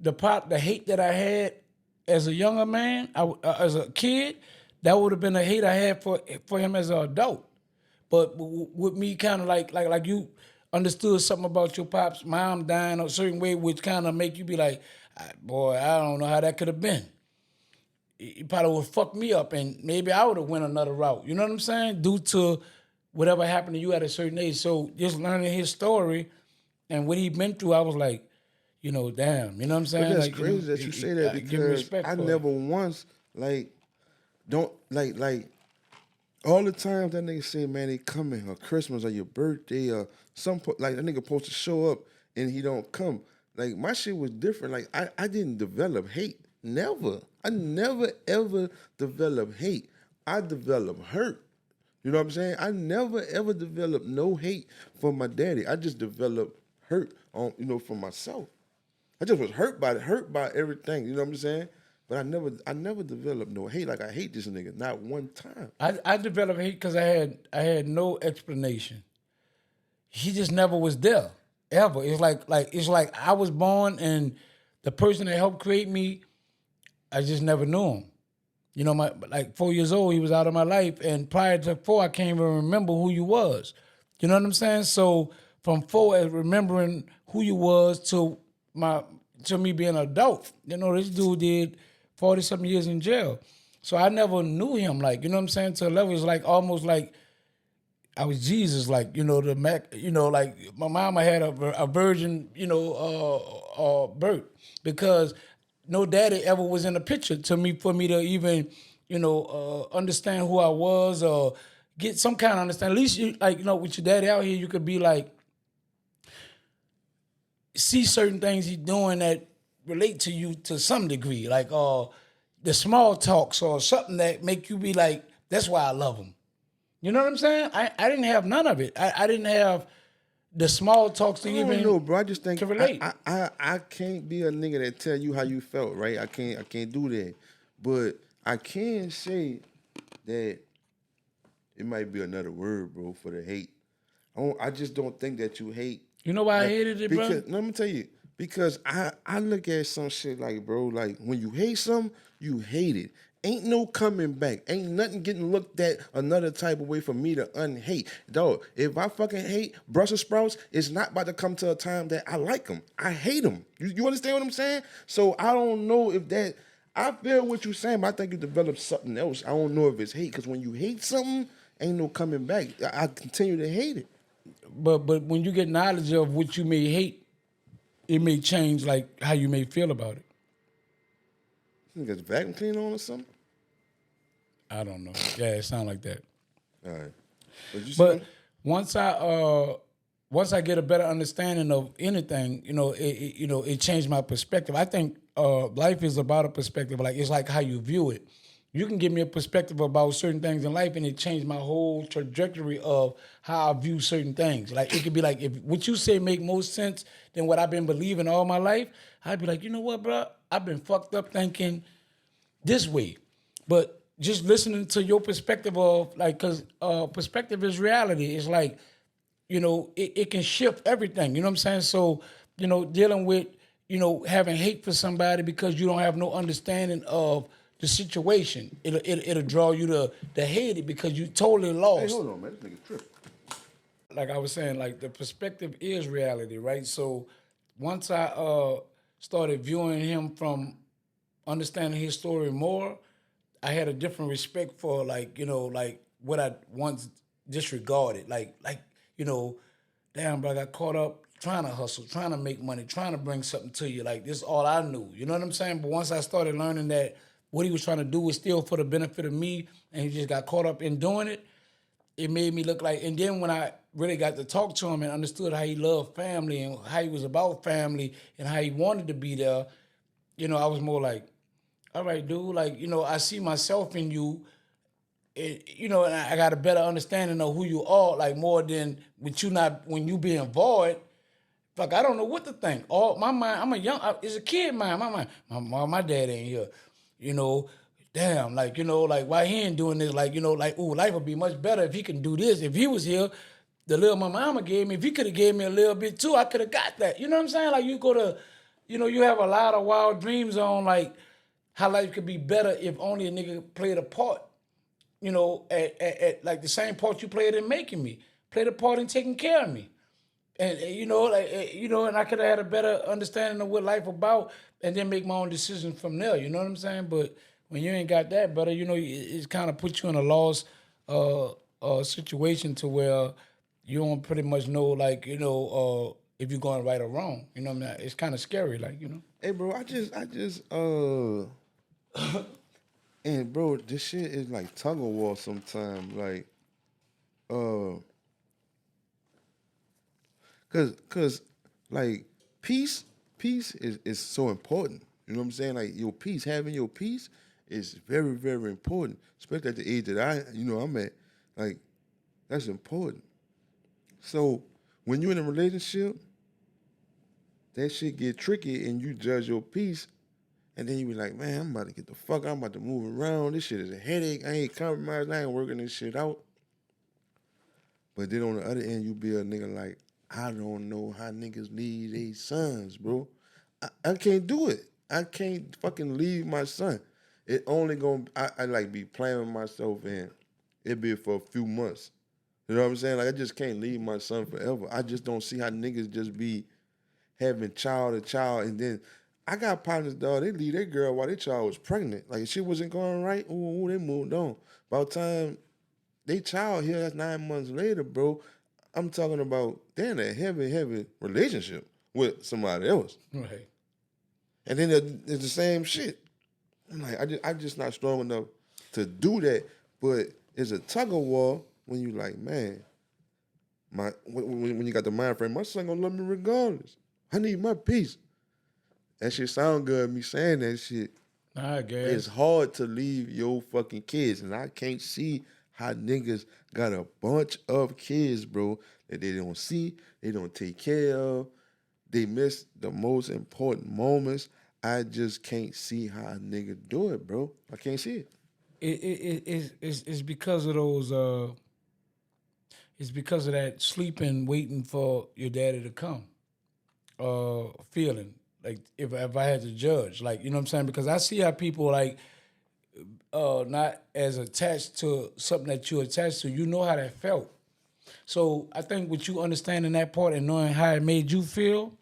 A: the hate that I had as a younger man, as a kid, that would have been the hate I had for him as an adult. But with me kind of like you understood something about your pop's mom dying a certain way, which kind of make you be like, boy, I don't know how that could have been. It probably would fuck me up, and maybe I would have went another route. You know what I'm saying? Due to whatever happened to you at a certain age. So just learning his story and what he been through, I was like, damn. You know what I'm saying?
B: But that's
A: Like,
B: crazy that you say that
A: give him
B: because
A: respect
B: I
A: for
B: never
A: it.
B: once don't all the times that nigga say, man, they coming or Christmas or your birthday or like that nigga supposed to show up and he don't come. Like my shit was different. Like I didn't develop hate. Never. I never ever developed hate. I developed hurt. You know what I'm saying? I never ever developed no hate for my daddy. I just developed hurt on for myself. I just was hurt by everything. You know what I'm saying? But I never developed no hate. Like I hate this nigga, not one time.
A: I developed hate because I had no explanation. He just never was there ever. It's like I was born and the person that helped create me, I just never knew him. Like 4 years old, he was out of my life, and prior to 4, I can't even remember who you was. You know what I'm saying? So from 4, as remembering who you was to me being an adult, this dude did 40-something years in jail. So I never knew him, like, you know what I'm saying? To a level, it's like almost like I was Jesus, like, like my mama had a virgin, birth, because no daddy ever was in the picture to me for me to even, understand who I was or get some kind of understanding. At least, with your daddy out here, you could be like, see certain things he's doing that relate to you to some degree, like the small talks or something that make you be like, that's why I love him. You know what I'm saying? I didn't have none of it. I didn't have the small talks to
B: I
A: even
B: don't know, bro. I just think
A: to relate.
B: I can't be a nigga that tell you how you felt, right? I can't do that. But I can say that it might be another word, bro, for the hate. I just don't think that you hate.
A: You know why I
B: Like,
A: hated it,
B: because
A: bro?
B: let me tell you, because I look at some shit like, bro, like when you hate something, you hate it. Ain't no coming back. Ain't nothing getting looked at another type of way for me to unhate. Dog, if I fucking hate Brussels sprouts, it's not about to come to a time that I like them. I hate them. You understand what I'm saying? So I don't know if that, I feel what you're saying, but I think you developed something else. I don't know if it's hate, because when you hate something, ain't no coming back. I continue to hate it.
A: But when you get knowledge of what you may hate, it may change like how you may feel about it.
B: You got the vacuum cleaner on or something?
A: I don't know. Yeah, it sounds like that.
B: All right. But you
A: But
B: see,
A: once I get a better understanding of anything, it changed my perspective. I think life is about a perspective. Like it's like how you view it. You can give me a perspective about certain things in life, and it changed my whole trajectory of how I view certain things. Like it could be like if what you say make more sense than what I've been believing all my life, I'd be like, you know what, bro? I've been fucked up thinking this way. But just listening to your perspective of like, cause perspective is reality. It's like, it can shift everything. You know what I'm saying? So, dealing with, having hate for somebody because you don't have no understanding of the situation, it'll draw you to hate it because you totally
B: hey,
A: lost.
B: hold on, man. This nigga tripping.
A: Like I was saying, like the perspective is reality, right? So once I started viewing him from understanding his story more, I had a different respect for like what I once disregarded. Damn, bro, I got caught up trying to hustle, trying to make money, trying to bring something to you. Like this is all I knew. You know what I'm saying? But once I started learning that what he was trying to do was still for the benefit of me, and he just got caught up in doing it, it made me look like. And then when I really got to talk to him and understood how he loved family and how he was about family and how he wanted to be there, I was more like, all right, dude, like, I see myself in you, and I got a better understanding of who you are, like more than with you not, when you being void, fuck, I don't know what to think. All my mind, it's a kid mind, my mind, my dad ain't here, you know, damn, like why he ain't doing this, ooh, life would be much better if he can do this. If he was here, the little my mama gave me, if he could have gave me a little bit too, I could have got that. You know what I'm saying? Like you go to, you have a lot of wild dreams on like how life could be better if only a nigga played a part, at like the same part you played in making me, played a part in taking care of me. And you know, like you know, and I could have had a better understanding of what life about, and then make my own decisions from there. You know what I'm saying? But when you ain't got that, brother, you know, it kind of puts you in a lost situation to where you don't pretty much know, like you know, if you're going right or wrong. You know what I mean? It's kind of scary, like you know.
B: Hey, bro, and bro, this shit is like tug of war sometimes. Like, uh, cause like peace is so important. You know what I'm saying? Like your peace, having your peace is very, very important. Especially at the age that I'm at. Like, that's important. So when you're in a relationship, that shit get tricky and you judge your peace, and then you be like, man, I'm about to get the fuck out, I'm about to move around. This shit is a headache. I ain't compromised, I ain't working this shit out. But then on the other end, you be a nigga like, I don't know how niggas leave their sons, bro. I can't do it. I can't fucking leave my son. It only gonna, I like be playing with myself and it be for a few months. You know what I'm saying? Like I just can't leave my son forever. I just don't see how niggas just be having child to child and then I got partners, dog, they leave their girl while their child was pregnant. Like if she wasn't going right, ooh, they moved on. By the time they child here, that's 9 months later, bro. I'm talking about they're in a heavy, heavy relationship with somebody else.
A: Right.
B: And then it's the same shit. I'm like, I'm just not strong enough to do that. But it's a tug of war when you like, man, when you got the mind frame, my son gonna love me regardless. I need my peace. That shit sound good, me saying that shit.
A: I guess.
B: It's hard to leave your fucking kids. And I can't see how niggas got a bunch of kids, bro, that they don't see, they don't take care of. They miss the most important moments. I just can't see how a nigga do it, bro. I can't see it.
A: It's because of those. It's because of that sleeping, waiting for your daddy to come. Feeling like if I had to judge, like you know what I'm saying, because I see how people like not as attached to something that you're attached to. You know how that felt. So I think with you understanding that part and knowing how it made you feel,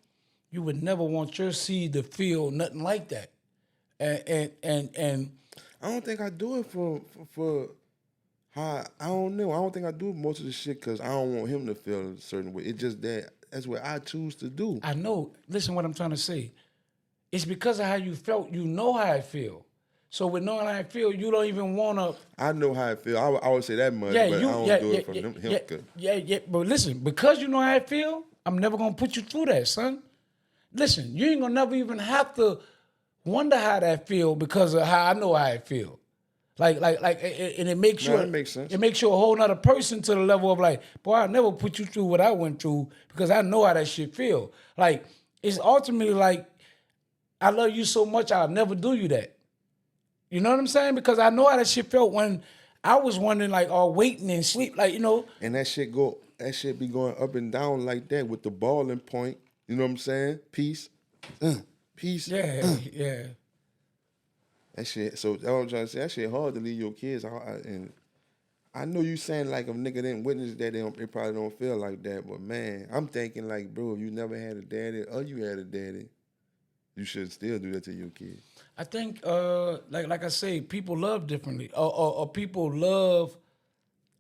A: you would never want your seed to feel nothing like that. And
B: I don't think I do it for how I don't know. I don't think I do most of the shit because I don't want him to feel a certain way. It's just that's what I choose to do.
A: I know. Listen, what I'm trying to say. It's because of how you felt. You know how I feel. So with knowing how I feel, you don't even want to.
B: I know how I feel. I would say that much, but I don't do it for him.
A: Yeah. But listen, because you know how I feel, I'm never gonna put you through that, son. Listen, you ain't gonna never even have to wonder how that feel because of how I know how I feel. And it makes you.
B: That makes sense.
A: It makes you a whole nother person to the level of like, boy, I never put you through what I went through because I know how that shit feel. Like it's ultimately like, I love you so much, I'll never do you that. You know what I'm saying? Because I know how that shit felt when I was wondering, like, waiting and sleep, like, you know.
B: And that shit be going up and down like that with the balling point. You know what I'm saying? Peace. Peace.
A: Yeah.
B: That shit. So that's what I'm trying to say. That shit hard to leave your kids. And I know you saying like if a nigga didn't witness that, they probably don't feel like that. But man, I'm thinking like, bro, if you never had a daddy or you had a daddy, you should still do that to your kids.
A: I think, like I say, people love differently, or people love.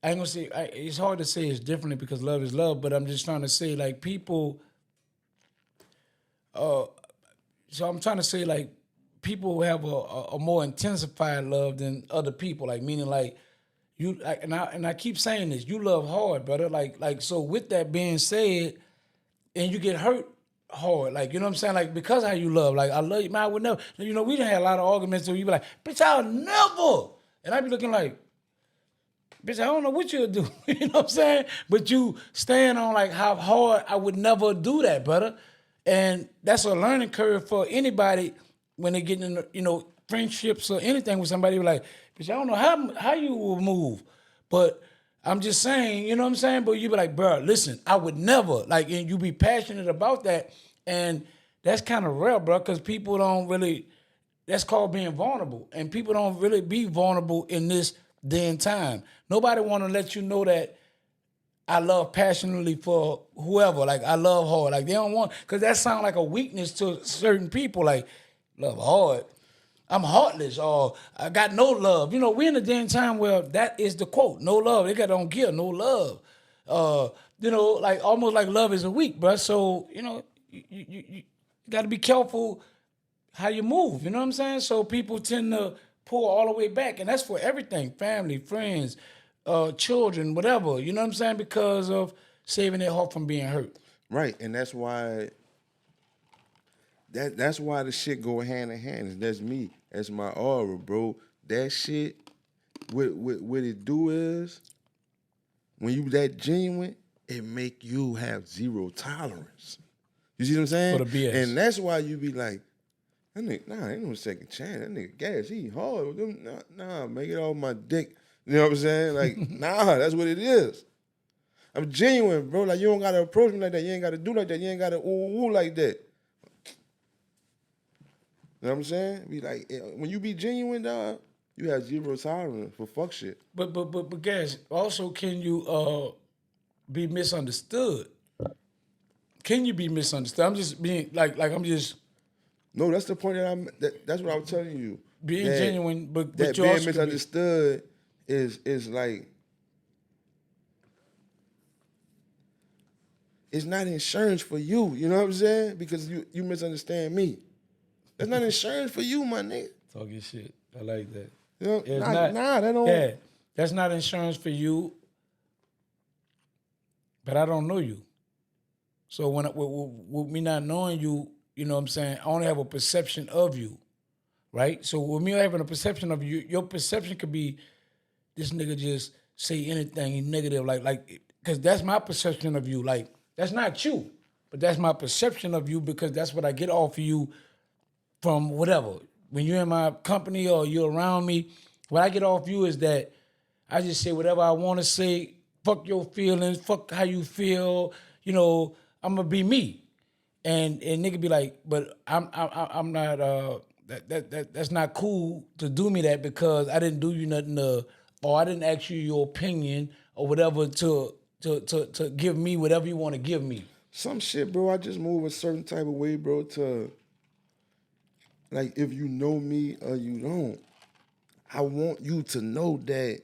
A: I ain't gonna say it's hard to say it's differently because love is love, but I'm just trying to say like people. So I'm trying to say like people have a more intensified love than other people, like meaning like you and I keep saying this, you love hard, brother. Like so. With that being said, and you get hurt hard, like you know what I'm saying, like because how you love, like I love you, man. I would never, you know, we done had a lot of arguments where you be like, bitch, I'll never, and I be looking like, bitch, I don't know what you'll do, you know what I'm saying, but you stand on like how hard I would never do that, brother, and that's a learning curve for anybody when they get in, you know, friendships or anything with somebody. Like, bitch, I don't know how you will move, but I'm just saying, you know what I'm saying? But you be like, bro, listen, I would never. Like, and you be passionate about that. And that's kind of rare, bro, because people don't really, that's called being vulnerable. And people don't really be vulnerable in this day and time. Nobody want to let you know that I love passionately for whoever. Like, I love hard. Like, they don't want, because that sounds like a weakness to certain people. Like, love hard. I'm heartless, or I got no love. You know, we're in a damn time where that is the quote. No love. They got don't give no love. You know, like almost like love is a weak, bro. So, you know, you got to be careful how you move. You know what I'm saying? So people tend to pull all the way back, and that's for everything: family, friends, children, whatever. You know what I'm saying? Because of saving their heart from being hurt.
B: Right, and that's why that's why the shit go hand in hand. That's me. That's my aura, bro. That shit, what it do is, when you that genuine, it make you have zero tolerance. You see what I'm saying?
A: For the BS.
B: And that's why you be like, that nigga, nah, ain't no second chance. That nigga gas, he hard with them. Nah, make it off my dick. You know what I'm saying? Like, nah, that's what it is. I'm genuine, bro. Like, you don't gotta approach me like that. You ain't gotta do like that. You ain't gotta ooh like that. You know what I'm saying? Be like, when you be genuine, dog, you have zero tolerance for fuck shit.
A: But guys, also, can you be misunderstood? Can you be misunderstood? I'm just being like I'm just
B: No, that's the point that's what I was telling you.
A: being
B: That-
A: genuine, but
B: that
A: you
B: being
A: also can be-
B: misunderstood is like, it's not insurance for you. You know what I'm saying? Because you misunderstand me. That's not insurance for you, my nigga.
A: talking shit. I like that.
B: You know,
A: It's
B: that don't.
A: Yeah, that's not insurance for you. But I don't know you, so when with me not knowing you, you know what I'm saying, I only have a perception of you, right? So with me having a perception of you, your perception could be this nigga just say anything negative, like because that's my perception of you. Like, that's not you, but that's my perception of you because that's what I get off of you from whatever. When you're in my company or you're around me, what I get off you is that I just say whatever I want to say. Fuck your feelings. Fuck how you feel. You know, I'm gonna be me. And nigga be like, but I'm not. That's not cool to do me that because I didn't do you nothing or I didn't ask you your opinion or whatever to give me whatever you want to give me.
B: Some shit, bro. I just move a certain type of way, bro. To like, if you know me or you don't, I want you to know that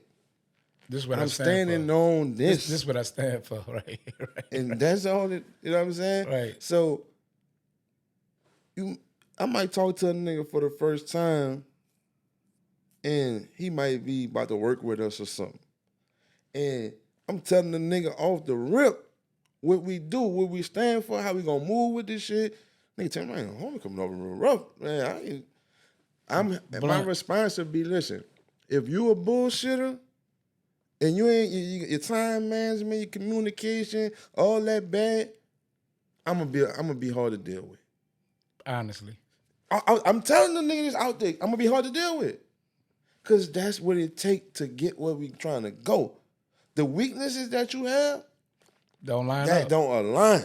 A: This is what
B: I'm
A: I stand
B: standing
A: for.
B: on
A: This
B: this.
A: is what I stand for, right?
B: And that's all it, you know what I'm saying?
A: Right.
B: So I might talk to a nigga for the first time and he might be about to work with us or something. And I'm telling the nigga off the rip what we do, what we stand for, how we gonna move with this shit. Nigga tell me, man, homie coming over real rough. Man, my response would be, listen, if you a bullshitter and you ain't your time management, your communication, all that bad, I'm gonna be hard to deal with.
A: Honestly.
B: I'm telling the niggas out there, I'm gonna be hard to deal with. Cause that's what it take to get where we trying to go. The weaknesses that you have,
A: Don't line
B: that
A: up.
B: don't align.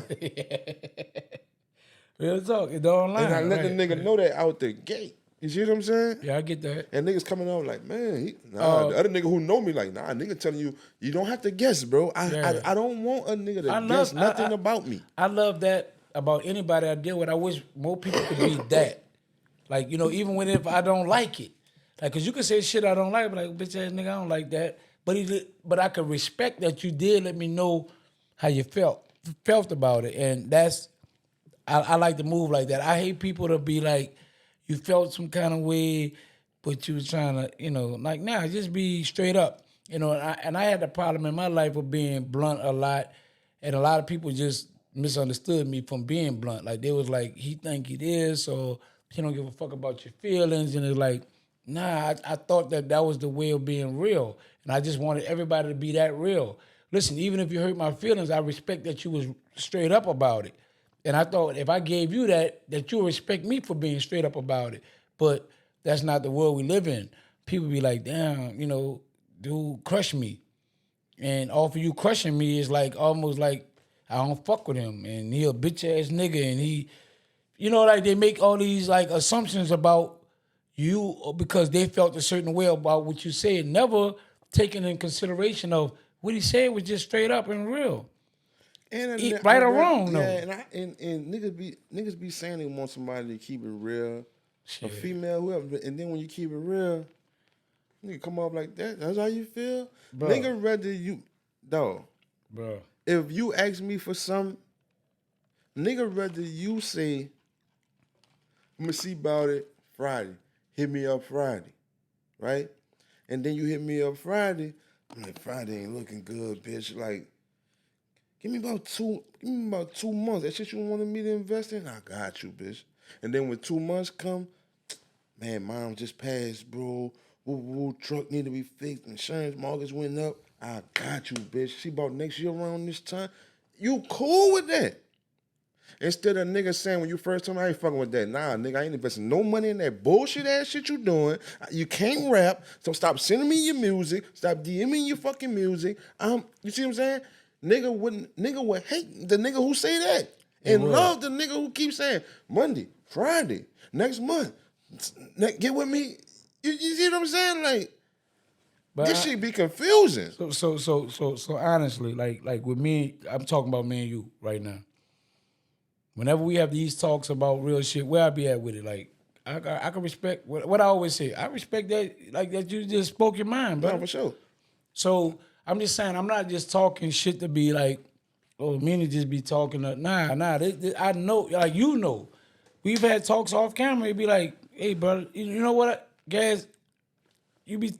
A: Real talk, it don't line.
B: And I let
A: right.
B: the nigga know that out the gate. You see what I'm saying?
A: Yeah, I get that.
B: And niggas coming out like, man, the other nigga who know me like, nah, nigga telling you, you don't have to guess, bro. I don't want a nigga to guess nothing about me.
A: I love that about anybody I deal with. I wish more people could be that. Like, you know, even when if I don't like it. Like, cause you can say shit I don't like, but like, bitch ass nigga, I don't like that. But I could respect that you did let me know how you felt about it. And that's, I like to move like that. I hate people to be like, you felt some kind of way, but you was trying to, you know, like, nah, just be straight up. You know, and I had the problem in my life of being blunt a lot. And a lot of people just misunderstood me from being blunt. Like, they was like, he think he is, so he don't give a fuck about your feelings. And it's like, nah, I thought that was the way of being real. And I just wanted everybody to be that real. Listen, even if you hurt my feelings, I respect that you was straight up about it. And I thought if I gave you that you would respect me for being straight up about it. But that's not the world we live in. People be like, damn, you know, dude, crush me. And all for you crushing me is like almost like I don't fuck with him. And he a bitch ass nigga. And he, you know, like they make all these like assumptions about you because they felt a certain way about what you said, never taking in consideration of what he said was just straight up and real.
B: And
A: Right or wrong, though.
B: Yeah, and niggas be saying they want somebody to keep it real, a female, whoever. And then when you keep it real, nigga come off like that. That's how you feel,
A: Bro.
B: Nigga. Rather you, dog.
A: Bro.
B: If you ask me for some, nigga, rather you say, I'm gonna see about it Friday. Hit me up Friday, right? And then you hit me up Friday. I'm like, Friday ain't looking good, bitch. Like, give me about 2 months. That shit you wanted me to invest in, I got you, bitch. And then when 2 months come, man, mom just passed, bro. Truck need to be fixed. Insurance mortgage went up. I got you, bitch. See about next year around this time. You cool with that? Instead of niggas saying when you first told me, I ain't fucking with that. Nah, nigga, I ain't investing no money in that bullshit ass shit you doing. You can't rap, so stop sending me your music. Stop DMing your fucking music. You see what I'm saying? Nigga would hate the nigga who say that. And love the nigga who keeps saying, Monday, Friday, next month, get with me. You see what I'm saying? Like, but this shit be confusing.
A: So honestly, like with me, I'm talking about me and you right now. Whenever we have these talks about real shit, where I be at with it, like I can respect what I always say. I respect that, like that you just spoke your mind, bro.
B: No, for sure.
A: So I'm just saying, I'm not just talking shit to be like, oh, me to just be talking. Nah. I know, like you know, we've had talks off camera. It'd be like, hey, brother, you know what, guys, you be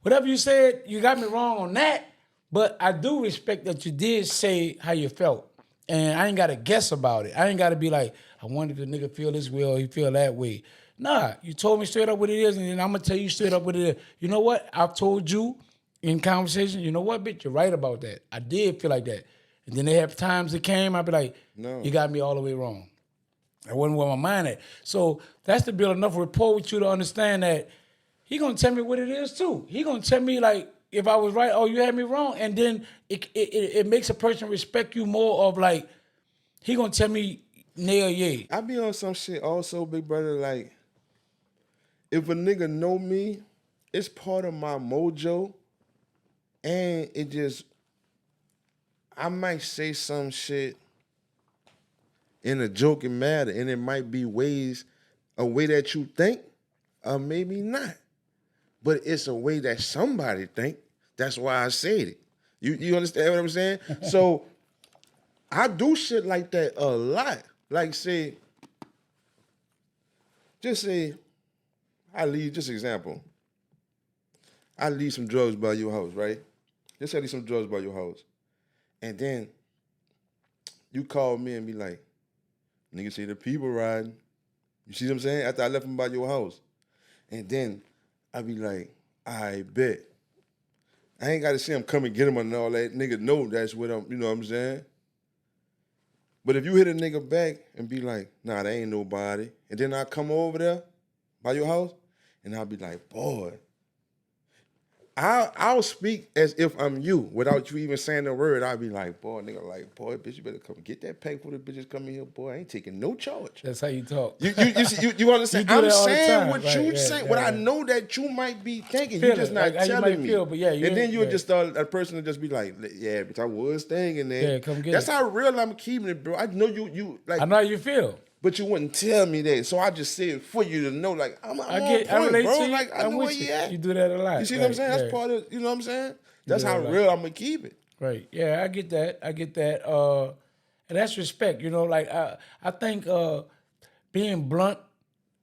A: whatever you said, you got me wrong on that. But I do respect that you did say how you felt. And I ain't got to guess about it. I ain't got to be like, I wonder if the nigga feel this way or he feel that way. Nah, you told me straight up what it is, and then I'm going to tell you straight up what it is. You know what? I've told you in conversation, you know what, bitch, you're right about that. I did feel like that. And then they have times it came, I'd be like, no, you got me all the way wrong. I wasn't where my mind at. So that's to build enough rapport with you to understand that he going to tell me what it is too. He going to tell me like, if I was right, oh, you had me wrong. And then it makes a person respect you more of like, he gonna tell me nay or yay.
B: I be on some shit also, big brother, like, if a nigga know me, it's part of my mojo. And it just, I might say some shit in a joking manner, and it might be a way that you think, or maybe not. But it's a way that somebody think. That's why I said it. You understand what I'm saying? So I do shit like that a lot. Like say, I leave, just example. I leave some drugs by your house, right? Just I leave some drugs by your house. And then you call me and be like, nigga say the people riding. You see what I'm saying? After I left them by your house. And then I be like, I bet. I ain't got to see him come and get him and all that. Nigga know that's what I'm, you know what I'm saying? But if you hit a nigga back and be like, nah, there ain't nobody. And then I come over there by your house and I'll be like, boy. I'll speak as if I'm you without you even saying the word. I'll be like, boy, nigga, like, boy, bitch, you better come get that pack for the bitches coming here, boy. I ain't taking no charge.
A: That's how you talk.
B: You understand?
A: You
B: I'm saying what
A: right,
B: you saying, what I know that you might be thinking.
A: Feel
B: You just not
A: like
B: telling me.
A: Feel, but yeah,
B: and then you'll just start a person to just be like, yeah, bitch, I was thinking that.
A: Yeah, come get
B: That's
A: it.
B: how real I'm keeping it, bro. I know you like.
A: I know how you feel.
B: But you wouldn't tell me that, so I just said it for you to know, like, I'm on
A: I
B: point,
A: relate
B: bro.
A: to you.
B: Like, I know where you at.
A: You do that a lot.
B: You see what I'm saying? That's part of, you know what I'm saying? That's how real I'm gonna keep it.
A: Right. Yeah, I get that. And that's respect. You know, like I think being blunt,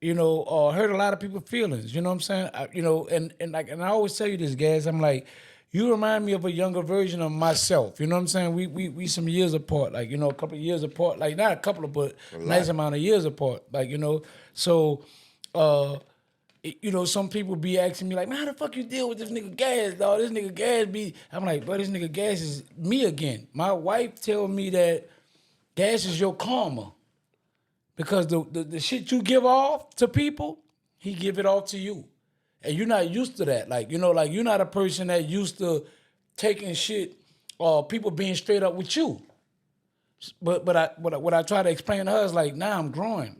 A: you know, hurt a lot of people's feelings. You know what I'm saying? And I always tell you this, guys. I'm like, you remind me of a younger version of myself. You know what I'm saying? We some years apart, like, you know, a couple of years apart, like not a couple of, but a nice amount of years apart. Like, you know, so you know, some people be asking me like, man, how the fuck you deal with this nigga Gas, dog? This nigga Gas be, I'm like, bro, this nigga Gas is me again. My wife tell me that Gas is your karma. Because the shit you give off to people, he give it off to you. And you're not used to that. Like, you know, like you're not a person that used to taking shit or people being straight up with you. But what I try to explain to her is like, nah, I'm growing.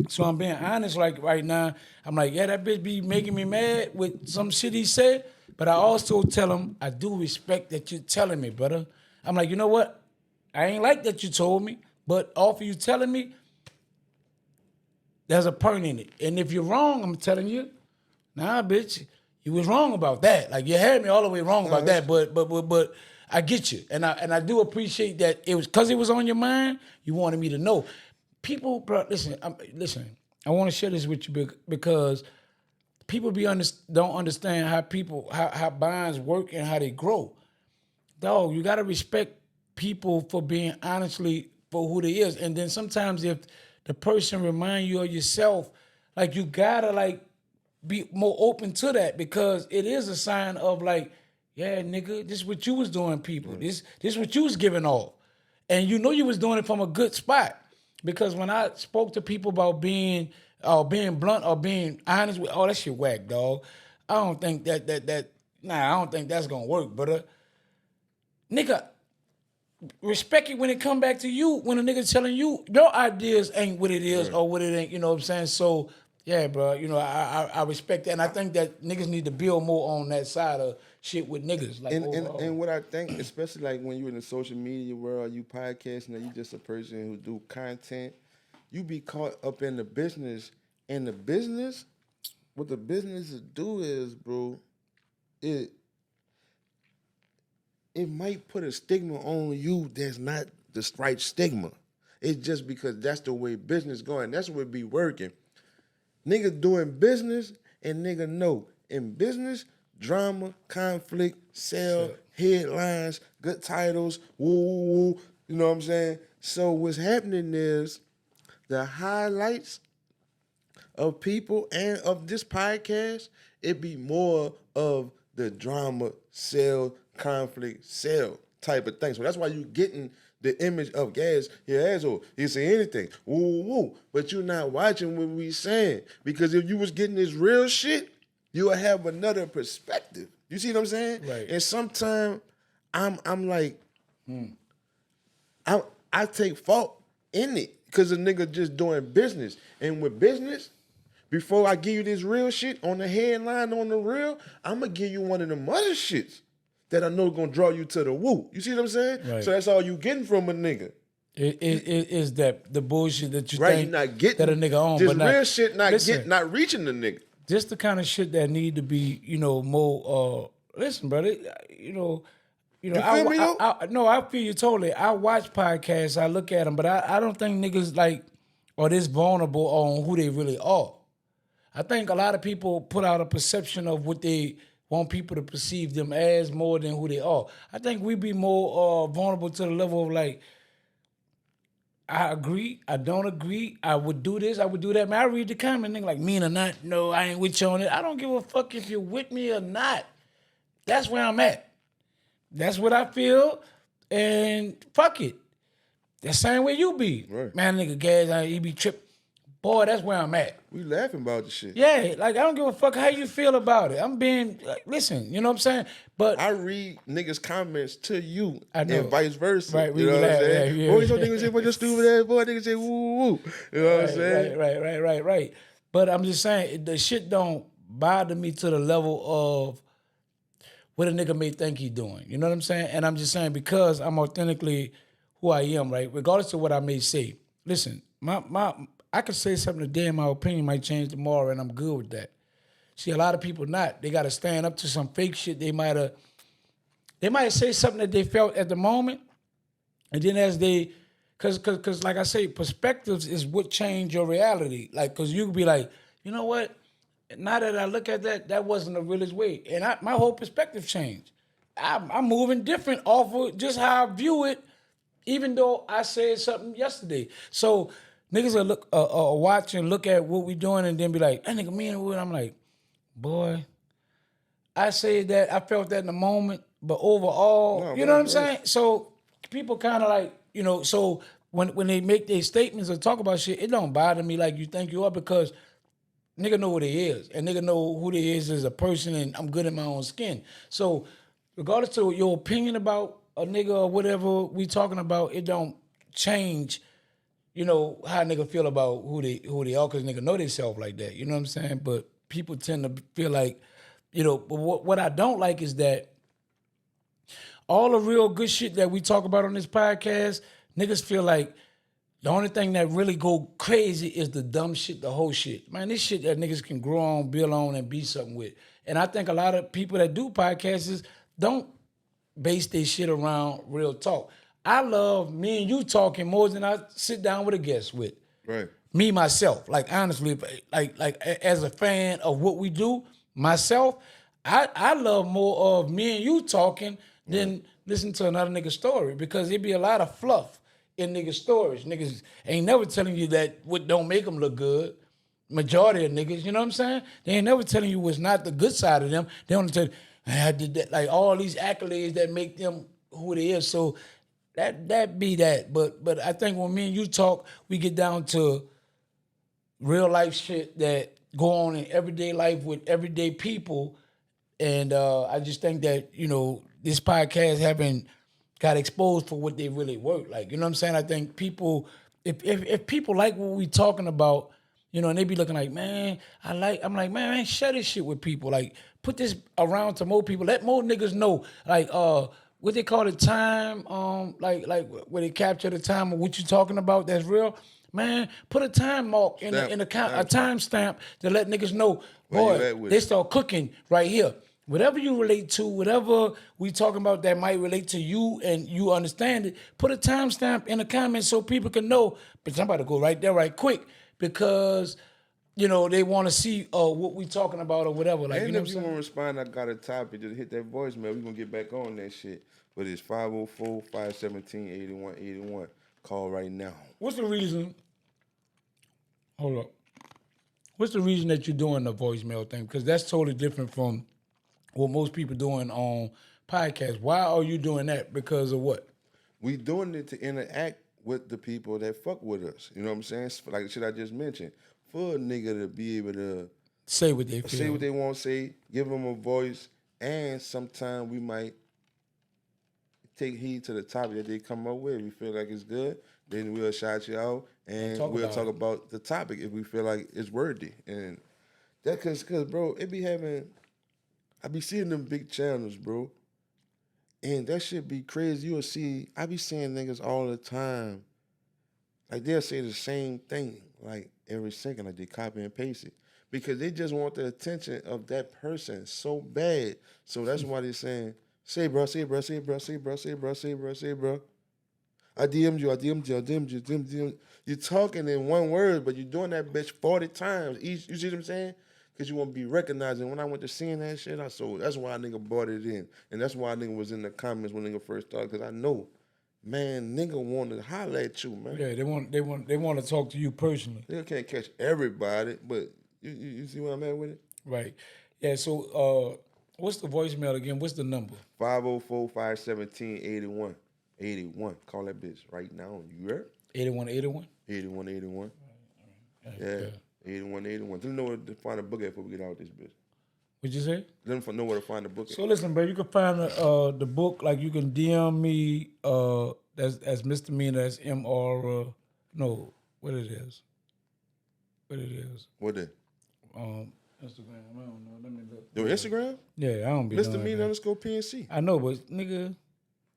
A: So I'm being honest, like right now, I'm like, yeah, that bitch be making me mad with some shit he said, But I also tell them, I do respect that you're telling me, brother. I'm like, you know what? I ain't like that you told me, but off of you telling me, there's a point in it. And if you're wrong, I'm telling you, nah, bitch, you was wrong about that. Like you had me all the way wrong about that, but I get you. And I do appreciate that it was because it was on your mind, you wanted me to know. People, bro, listen, I want to share this with you because people don't understand how bonds work and how they grow. Dog, you gotta respect people for being honestly for who they is. And then sometimes if the person remind you of yourself, like you gotta like be more open to that because it is a sign of like, yeah, nigga, this is what you was doing, people. This is what you was giving off. And you know you was doing it from a good spot. Because when I spoke to people about being blunt or being honest with, that shit whack, dog. I don't think I don't think that's gonna work, brother. Nigga, respect it when it come back to you, when a nigga telling you your ideas ain't what it is or what it ain't, you know what I'm saying? So, yeah, bro, I respect that. And I think that niggas need to build more on that side of shit with niggas. Like,
B: and what I think, especially like when you're in the social media world, you podcasting, or you just a person who do content, you be caught up in the business. And the business, what the business do is, bro, it might put a stigma on you that's not the right stigma. It's just because that's the way business going. That's what be working. Niggas doing business and nigga know. In business, drama, conflict, sell, headlines, good titles, woo, you know what I'm saying? So what's happening is the highlights of people and of this podcast, it be more of the drama, sell, conflict, sell type of thing. So that's why you getting the image of gas, your asshole. You say anything, woo. But you're not watching what we saying. Because if you was getting this real shit, you would have another perspective. You see what I'm saying?
A: Right.
B: And sometimes I'm like, I take fault in it. Because the nigga just doing business. And with business, before I give you this real shit on the headline, on the real, I'm going to give you one of them other shits that I know going to draw you to the woo. You see what I'm saying?
A: Right.
B: So that's all you getting from a nigga.
A: It is that the bullshit that you
B: Right,
A: think
B: you're not getting
A: that a nigga on.
B: this
A: but
B: real shit not reaching the nigga.
A: Just the kind of shit that need to be, more, listen, brother,
B: You feel me, though?
A: I feel you totally. I watch podcasts, I look at them, but I don't think niggas like are this vulnerable on who they really are. I think a lot of people put out a perception of what they want people to perceive them as more than who they are. I think we be more vulnerable to the level of like, I agree, I don't agree, I would do this, I would do that. Man, I read the comment, nigga, like, mean or not, no, I ain't with you on it. I don't give a fuck if you're with me or not. That's where I'm at. That's what I feel, and fuck it. The same way you be.
B: Right.
A: Man, nigga, gas, he be tripping. Boy, that's where I'm at.
B: We laughing about the shit.
A: Yeah, like, I don't give a fuck how you feel about it. I'm being, like, listen, you know what I'm saying? But
B: I read niggas' comments to you
A: I know.
B: and vice versa.
A: Right, we
B: you know what I'm
A: laugh,
B: saying?
A: yeah.
B: Boy, some niggas say, boy, you stupid ass boy. Niggas say, woo. You know what I'm saying?
A: Right. But I'm just saying, the shit don't bother me to the level of what a nigga may think he doing. You know what I'm saying? And I'm just saying because I'm authentically who I am, right? Regardless of what I may say. Listen, I could say something today and my opinion might change tomorrow and I'm good with that. See, a lot of people not. They got to stand up to some fake shit. They might say something that they felt at the moment, and then as they, cause like I say, perspectives is what change your reality. Like, cause you could be like, you know what? Now that I look at that, that wasn't the realest way, and my whole perspective changed. I'm moving different off of just how I view it, even though I said something yesterday. So niggas will look, watch and look at what we doing, and then be like, that nigga mean what? I'm like, boy, I said that, I felt that in the moment, but overall, you know what I'm saying? So people kind of like, so when they make their statements or talk about shit, it don't bother me like you think you are because nigga know who they is. And nigga know who they is as a person and I'm good in my own skin. So regardless of your opinion about a nigga or whatever we talking about, it don't change, how nigga feel about who they are because nigga know they self like that. You know what I'm saying? But people tend to feel like, but what I don't like is that all the real good shit that we talk about on this podcast, niggas feel like the only thing that really go crazy is the dumb shit, the whole shit. Man, this shit that niggas can grow on, build on, and be something with. And I think a lot of people that do podcasts don't base their shit around real talk. I love me and you talking more than I sit down with a guest with.
B: Right.
A: Me, myself. Like, honestly, like as a fan of what we do, myself, I love more of me and you talking than listen to another nigga's story because it be a lot of fluff in niggas' stories. Niggas ain't never telling you that what don't make them look good. Majority of niggas, you know what I'm saying? They ain't never telling you what's not the good side of them. They only tell you, I did that, like all these accolades that make them who they is. So that be that. But I think when me and you talk, we get down to real life shit that go on in everyday life with everyday people. And I just think that, this podcast haven't got exposed for what they really work. Like, you know what I'm saying? I think people, if people like what we talking about, and they be looking like, man, I'm like, man, share this shit with people. Like, put this around to more people. Let more niggas know. Like, what they call it, time, like where they capture the time of what you talking about that's real. Man, put a time mark in a time stamp to let niggas know, boy, they start cooking right here. Whatever you relate to, whatever we talking about that might relate to you and you understand it, put a timestamp in the comments so people can know. But I'm about to go right there right quick because, they want to see what we talking about or whatever. Like,
B: and if you want to respond, I got a topic. Just hit that voicemail. We're going to get back on that shit. But it's 504-517-8181. Call right now.
A: What's the reason? Hold up. What's the reason that you're doing the voicemail thing? Because that's totally different from what most people doing on podcasts. Why are you doing that? Because of what?
B: We doing it to interact with the people that fuck with us. You know what I'm saying? Like the shit I just mentioned. For a nigga to be able to
A: say what they feel.
B: Say what they want to say, give them a voice, and sometimes we might take heed to the topic that they come up with. If we feel like it's good, then we'll shout you out and we'll talk about the topic if we feel like it's worthy. And that cause bro, it be having, I be seeing them big channels, bro. And that shit be crazy. You'll see, I be seeing niggas all the time. Like they'll say the same thing, like every second, like they copy and paste it. Because they just want the attention of that person so bad. So that's why they're saying, say bro, say bro, say bro, say bro, say bro, say bro, say bro. I DM'd you, I DM'd you, I DM'd you, DM'd you. You're talking in one word, but you're doing that bitch 40 times. You see what I'm saying? Because you want to be recognized. And when I went to seeing that shit, that's why a nigga brought it in. And that's why a nigga was in the comments when nigga first started. Because I know, man, nigga want to holler at you, man.
A: Yeah, they want to talk to you personally.
B: They can't catch everybody, but you see where I'm at with it?
A: Right. Yeah, so what's the voicemail again? What's the number?
B: 504-517-8181. Call that bitch right now. You heard?
A: 8181?
B: 8181. Yeah. 8181. Let them know where to find a book at before we get out of this bitch.
A: What'd you say?
B: Let them know where to find the book at.
A: So listen, bro, you can find the book, like you can DM me, that's Mr. MEANA, that's MR, no, what it is.
B: What is?
A: Instagram, I don't know, let me look.
B: Your Instagram?
A: Yeah, I don't be
B: Mr. MEANA _PNC.
A: I know, but nigga,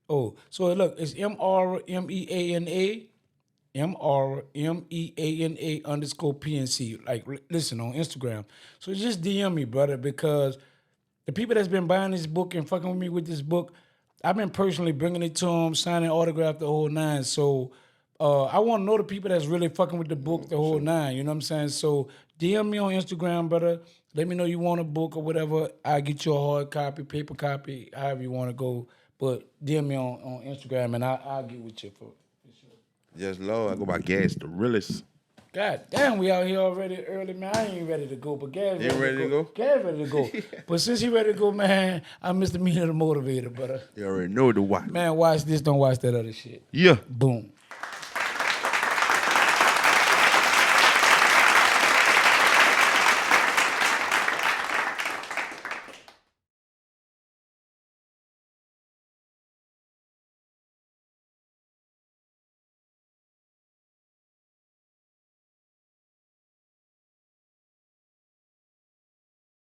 A: so look, it's MRMEANA _PNC. Like, listen, on Instagram. So just DM me, brother, because the people that's been buying this book and fucking with me with this book, I've been personally bringing it to them, signing autograph, the whole nine. So I want to know the people that's really fucking with the book, the whole nine. You know what I'm saying? So DM me on Instagram, brother. Let me know you want a book or whatever. I'll get you a hard copy, paper copy, however you want to go. But DM me on Instagram, and I'll get with you for sure.
B: Yes, Lord. I go by Gas, the realest.
A: God damn, we out here already early, man. I ain't ready to go, but Gas ready to go. Gas ready to go. But since he ready to go, man, I'm Mr. MEANA the motivator, brother.
B: You already know the why.
A: Man, watch this, don't watch that other shit.
B: Yeah.
A: Boom.